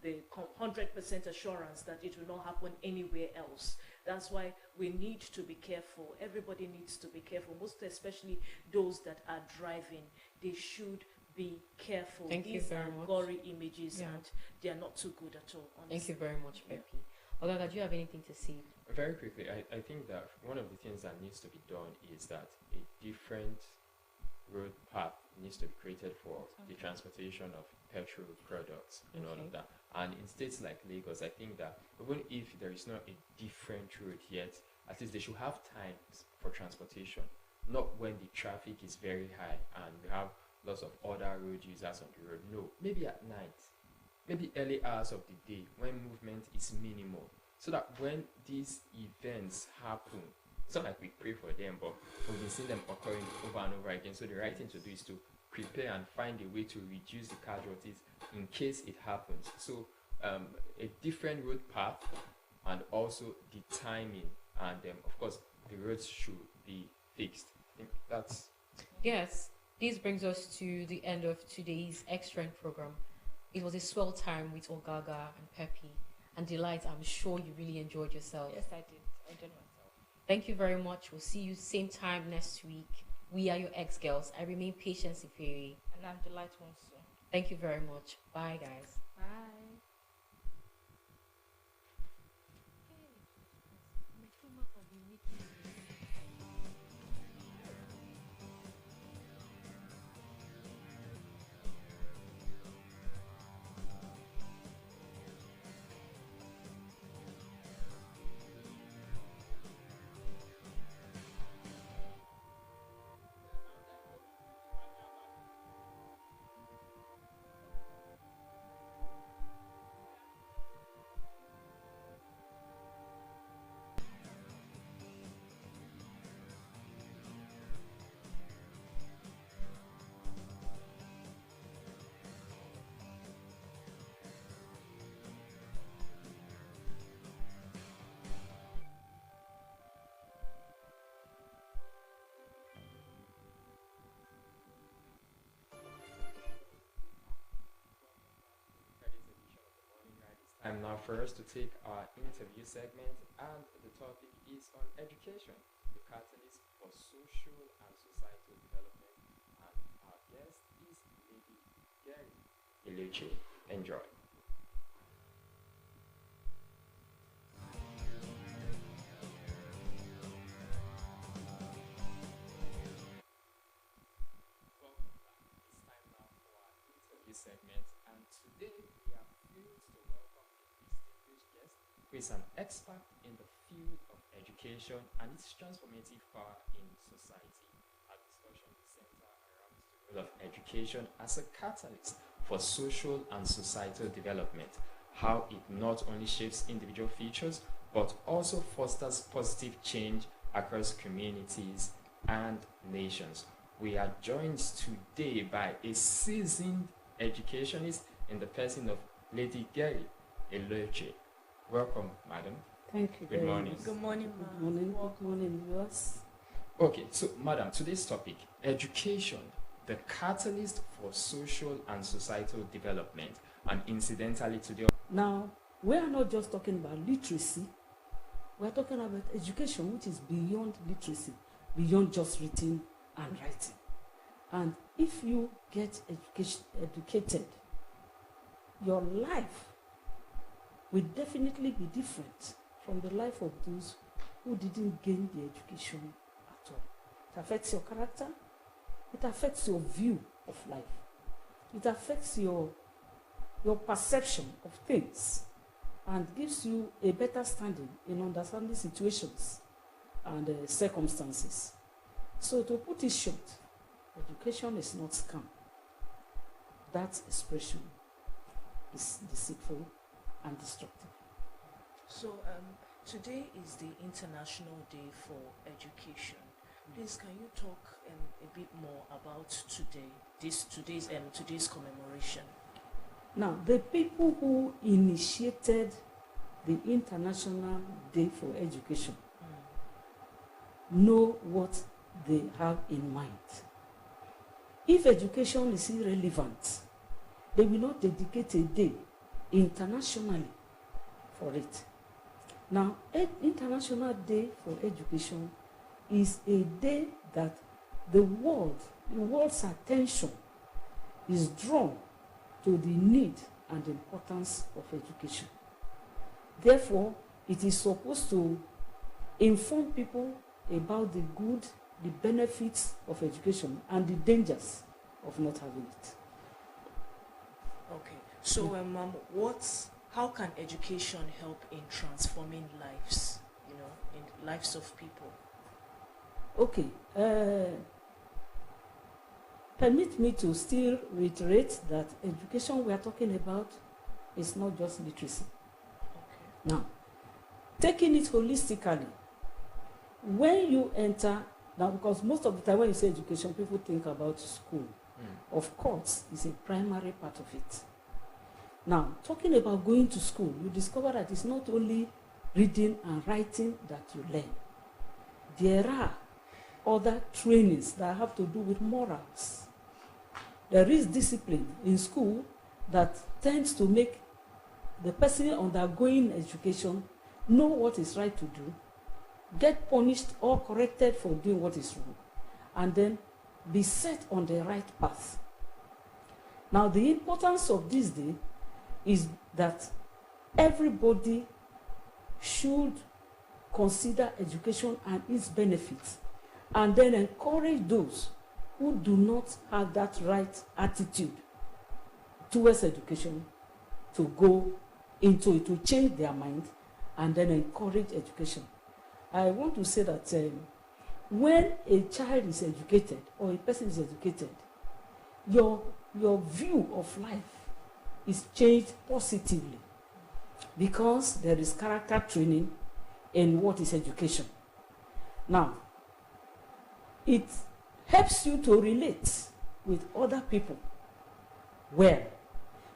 B: the 100% assurance that it will not happen anywhere else. That's why we need to be careful. Everybody needs to be careful, most especially those that are driving. They should be careful.
D: Thank you
B: These
D: very
B: are
D: much.
B: gory images,
D: Yeah.
B: and they are not too good at all.
D: Thank you
B: honestly.
D: very much, Pepe. Ogaga, do you have anything to say?
A: Very quickly, I think that one of the things that needs to be done is that a different road path needs to be created for the transportation of petrol products and all
D: Okay.
A: of that. And in states like Lagos, I think that even if there is not a different road yet, at least they should have times for transportation, not when the traffic is very high and we have lots of other road users on the road. No, maybe at night, maybe early hours of the day when movement is minimal, so that when these events happen, it's not like we pray for them, but we've been seeing them occurring over and over again. So the right thing to do is to prepare and find a way to reduce the casualties in case it happens. So a different road path, and also the timing, and of course the roads should be fixed. I think that's
D: Yes, this brings us to the end of today's X-Strength program. It was a swell time with Ogaga and Pepe and Delight. I'm sure you really enjoyed yourself.
E: Yes, I did. I enjoyed myself.
D: Thank you very much. We'll see you same time next week. We are your ex-girls. I remain Patience Ifiri.
E: And I'm Delight Wonsu.
D: Thank you very much. Bye, guys.
E: Bye.
A: time now for us to take our interview segment, and the topic is on education, the catalyst for social and societal development. And our guest is Lady Gary Iluchi. Enjoy. Welcome back. It's time now for our interview segment, and today we are thrilled to welcome a distinguished guest who is an expert in the field of education and its transformative power in society. Our discussion will center around the role of education as a catalyst for social and societal development, how it not only shapes individual futures but also fosters positive change across communities and nations. We are joined today by a seasoned educationist in the person of Lady Gary Iluchi. Welcome, madam.
G: Thank you.
A: Good
G: very
A: morning.
G: much.
B: Good morning,
G: Good morning. Good morning, viewers.
A: Okay, so madam, today's topic, education, the catalyst for social and societal development, and incidentally today.
G: Now, we are not just talking about literacy. We are talking about education, which is beyond literacy, beyond just reading and writing. And if you get educated, your life will definitely be different from the life of those who didn't gain the education at all. It affects your character. It affects your view of life. It affects your perception of things and gives you a better standing in understanding situations and circumstances. So to put it short, education is not scam. That expression is deceitful and destructive.
B: So today is the International Day for Education. Please, can you talk a bit more about today's commemoration?
G: Now, the people who initiated the International Day for Education know what they have in mind. If education is irrelevant, they will not dedicate a day internationally for it. Now, International Day for Education is a day that the world's attention is drawn to the need and importance of education. Therefore, it is supposed to inform people about the good, the benefits of education, and the dangers of not having it.
B: Okay. So, how can education help in transforming lives, in lives of people?
G: Okay. Permit me to still reiterate that education we are talking about is not just literacy.
B: Okay.
G: Now, taking it holistically, when you enter, now because most of the time when you say education, people think about school. Of course, it's a primary part of it. Now, talking about going to school, you discover that it's not only reading and writing that you learn. There are other trainings that have to do with morals. There is discipline in school that tends to make the person undergoing education know what is right to do, get punished or corrected for doing what is wrong, and then be set on the right path. Now, the importance of this day is that everybody should consider education and its benefits, and then encourage those who do not have that right attitude towards education to go into it, to change their mind, and then encourage education. I want to say that when a child is educated or a person is educated, your view of life is changed positively, because there is character training in what is education. Now, it helps you to relate with other people well,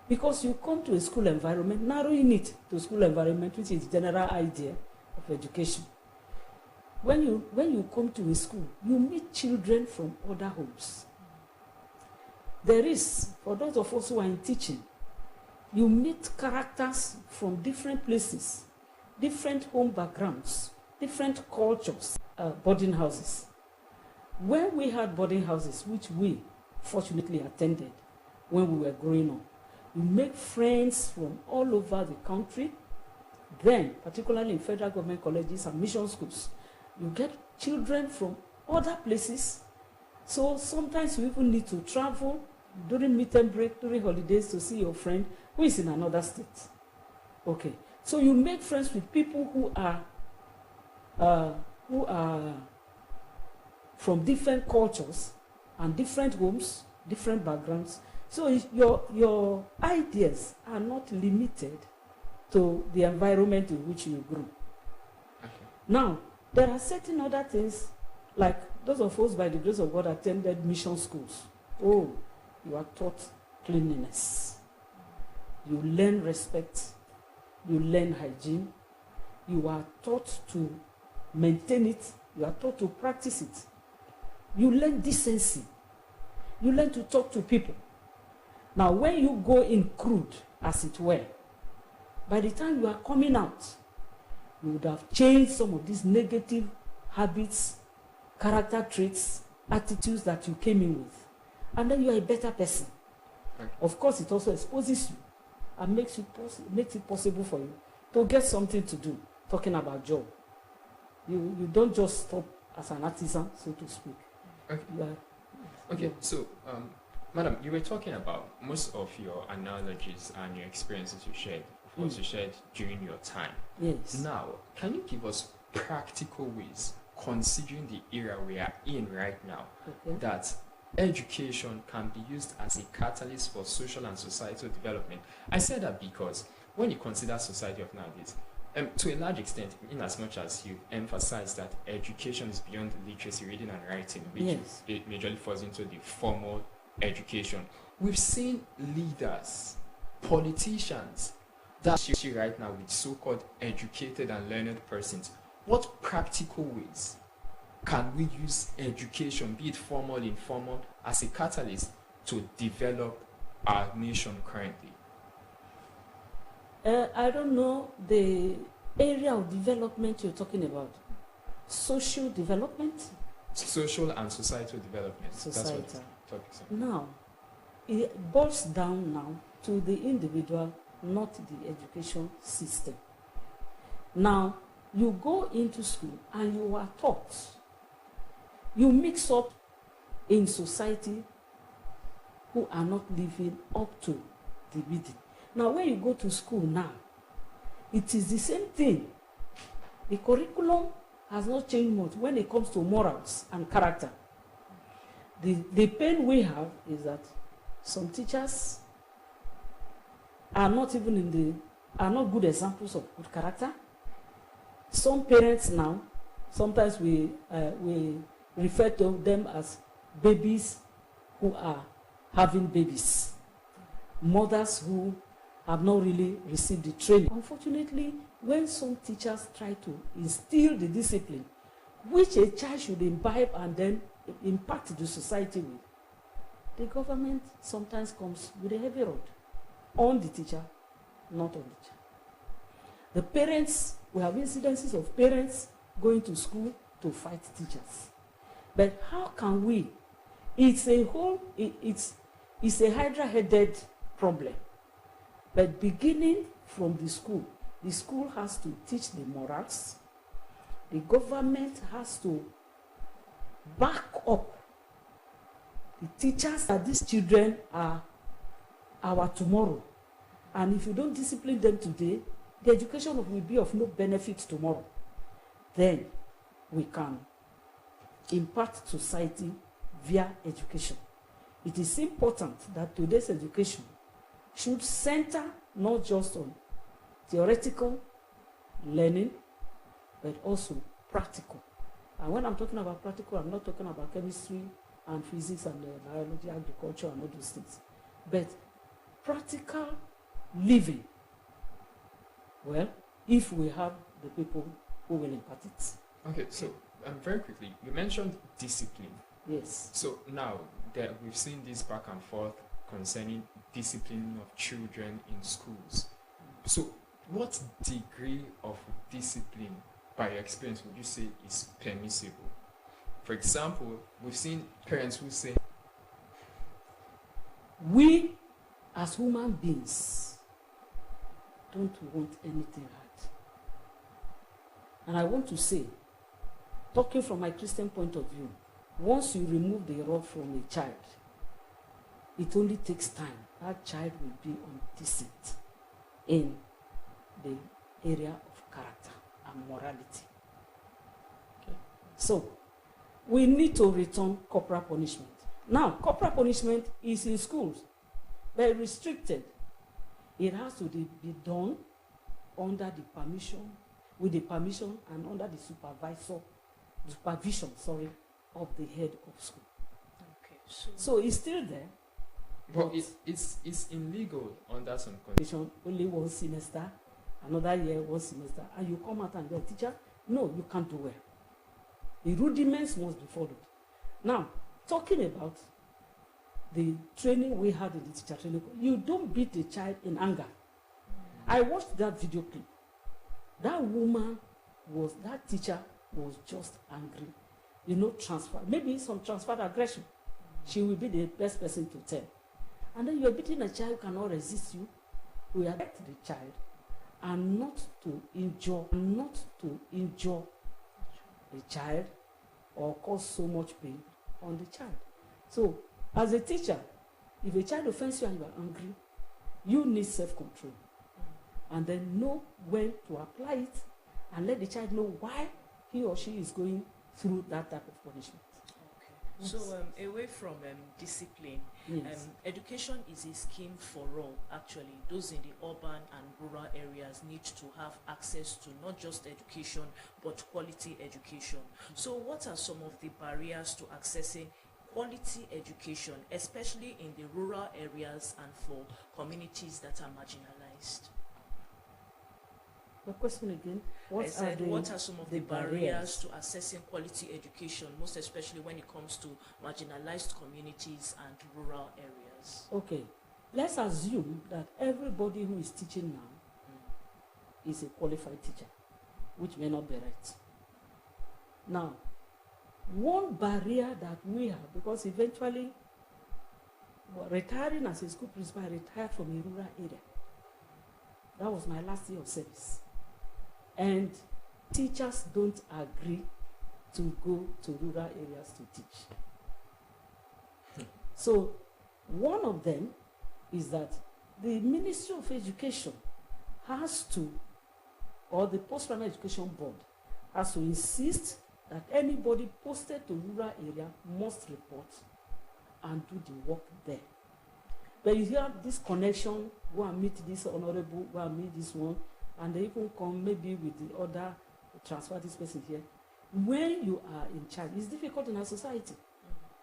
G: because you come to a school environment, narrowing it to school environment, which is the general idea of education. When you come to a school, you meet children from other homes. There is, for those of us who are in teaching, you meet characters from different places, different home backgrounds, different cultures, boarding houses. When we had boarding houses, which we fortunately attended when we were growing up, you make friends from all over the country. Then, particularly in federal government colleges and mission schools, you get children from other places. So sometimes you even need to travel during midterm break, during holidays, to see your friend who is in another state. Okay, so you make friends with people who are from different cultures and different homes, different backgrounds. So your ideas are not limited to the environment in which you grew.
A: Okay.
G: Now, there are certain other things, like those of us by the grace of God attended mission schools. Oh, you are taught cleanliness. You learn respect. You learn hygiene. You are taught to maintain it. You are taught to practice it. You learn decency. You learn to talk to people. Now, when you go in crude, as it were, by the time you are coming out, you would have changed some of these negative habits, character traits, attitudes that you came in with. And then you are a better person.
A: Okay.
G: Of course, it also exposes you and makes it possible for you to get something to do, talking about job. You don't just stop as an artisan, so to speak.
A: Okay. Okay, so, Madam, you were talking about most of your analogies and your experiences you shared. Of course, you shared during your time.
G: Yes.
A: Now, can you give us practical ways, considering the era we are in right now,
G: Okay.
A: that education can be used as a catalyst for social and societal development? I say that because when you consider society of nowadays, To a large extent, in as much as you emphasize that education is beyond literacy, reading and writing, which
G: Yes.
A: it majorly falls into the formal education, we've seen leaders, politicians, that issue right now with so-called educated and learned persons. What practical ways can we use education, be it formal, informal, as a catalyst to develop our nation currently?
G: I don't know the area of development you're talking about. Social development?
A: Social and societal development.
G: Societal.
A: That's what the topic is.
G: Now, it boils down now to the individual, not the education system. Now, you go into school and you are taught. You mix up in society who are not living up to the reading. Now, when you go to school now, it is the same thing. The curriculum has not changed much when it comes to morals and character. The pain we have is that some teachers are not even are not good examples of good character. Some parents now, sometimes we refer to them as babies who are having babies. Mothers who have not really received the training. Unfortunately, when some teachers try to instill the discipline, which a child should imbibe and then impact the society with, the government sometimes comes with a heavy rod on the teacher, not on the child. The parents, we have incidences of parents going to school to fight teachers. But how can we? It's a hydra-headed problem. But beginning from the school has to teach the morals. The government has to back up the teachers that these children are our tomorrow. And if you don't discipline them today, the education will be of no benefit tomorrow. Then we can impact society via education. It is important that today's education should center not just on theoretical learning, but also practical. And when I'm talking about practical, I'm not talking about chemistry and physics and biology, agriculture, and all those things. But practical living, well, if we have the people who will impart it.
A: Okay, so very quickly, you mentioned discipline.
G: Yes.
A: So now that we've seen this back and forth concerning discipline of children in schools. So what degree of discipline, by your experience, would you say is permissible? For example, we've seen parents who say,
G: we as human beings don't want anything hard. And I want to say, talking from my Christian point of view, once you remove the rod from a child, it only takes time. That child will be on decent in the area of character and morality. Okay. So, we need to return corporal punishment. Now, corporal punishment is in schools, but restricted. It has to be done under the permission, with the permission and under the supervision, of the head of school.
B: Okay.
G: So it's still there.
A: but it's illegal under some conditions.
G: Only one semester, another year, one semester, and you come out and go, teacher, no, you can't do well. The rudiments must be followed. Now, talking about the training we had in the teacher training, you don't beat the child in anger. I watched that video clip. That teacher was just angry. Maybe some transferred aggression. She will be the best person to tell. And then you are beating a child who cannot resist you. We are the child and not to injure the child or cause so much pain on the child. So, as a teacher, if a child offends you and you are angry, you need self-control. And then know when to apply it and let the child know why he or she is going through that type of punishment.
B: Okay. So, away from discipline,
G: Yes.
B: education is a scheme for all, actually. Those in the urban and rural areas need to have access to not just education, but quality education. So, what are some of the barriers to accessing quality education, especially in the rural areas and for communities that are marginalized?
G: The question again.
B: I said, what are some of the barriers to accessing quality education, most especially when it comes to marginalized communities and rural areas?
G: Okay, let's assume that everybody who is teaching now is a qualified teacher, which may not be right. Now, one barrier that we have, because eventually, retiring as a school principal, I retired from a rural area. That was my last year of service. And teachers don't agree to go to rural areas to teach. So one of them is that the Ministry of Education has to, or the Post-Primary Education Board has to insist that anybody posted to rural area must report and do the work there. But you hear this connection, go and meet this honorable, go and meet this one, and they even come maybe with the other, transfer this person here. When you are in charge, it's difficult in our society.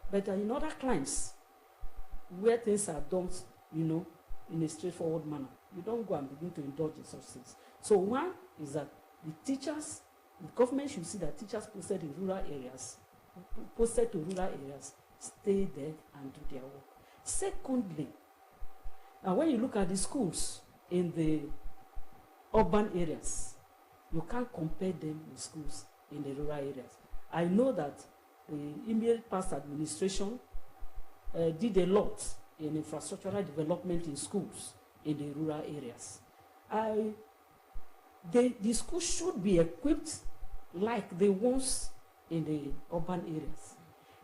G: But in other climes, where things are done, in a straightforward manner, you don't go and begin to indulge in such things. So one is that the teachers, the government should see that teachers posted in rural areas, posted to rural areas, stay there and do their work. Secondly, now when you look at the schools in the urban areas, you can't compare them with schools in the rural areas. I know that the immediate past administration did a lot in infrastructural development in schools in the rural areas. The schools should be equipped like the ones in the urban areas.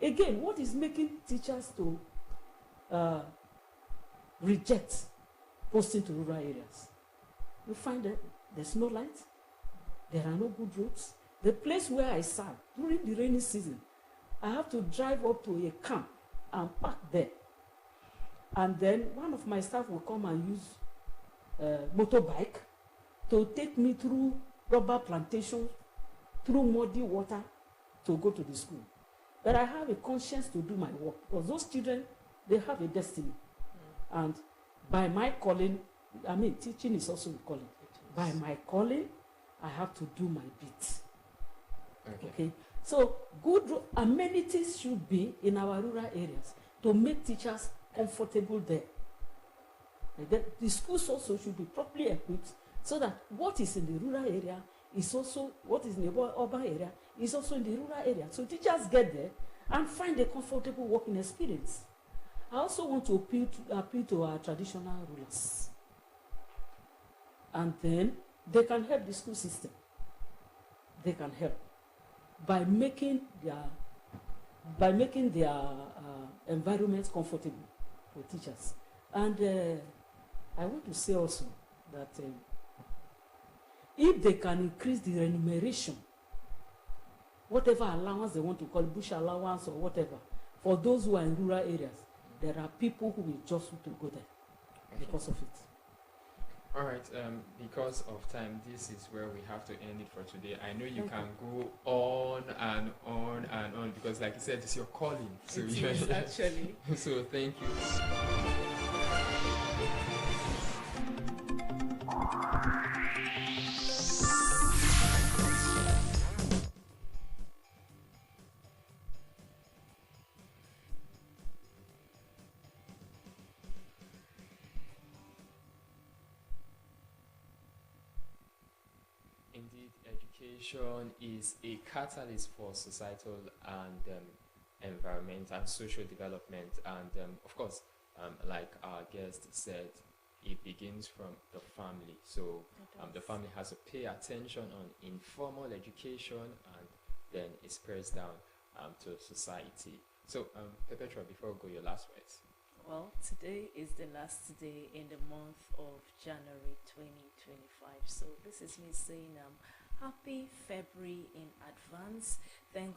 G: Again, what is making teachers to reject posting to rural areas? You find that there's no light, there are no good roads. The place where I serve during the rainy season, I have to drive up to a camp and park there. And then one of my staff will come and use motorbike to take me through rubber plantations, through muddy water to go to the school. But I have a conscience to do my work because those children, they have a destiny. And by my calling, teaching is also a calling. By my calling, I have to do my bit. Okay. So good amenities should be in our rural areas to make teachers comfortable there. The schools also should be properly equipped so that what is in the rural area is also what is in the urban area is also in the rural area. So teachers get there and find a comfortable working experience. I also want to appeal to our traditional rulers. And then they can help the school system. They can help by making their environments comfortable for teachers. And I want to say also that if they can increase the remuneration, whatever allowance they want to call it, bush allowance or whatever, for those who are in rural areas, there are people who will just want to go there because of it.
A: All right, because of time, this is where we have to end it for today. I know you can go on and on and on because, like you said, it's your calling. So
B: it is actually.
A: So thank you. Indeed, education is a catalyst for societal and environment and social development. And of course, like our guest said, it begins from the family. So the family has to pay attention on informal education, and then it spreads down to society. So, Perpetua, before we go, your last words.
B: Well, today is the last day in the month of January 2025. So this is me saying happy February in advance. Thank God.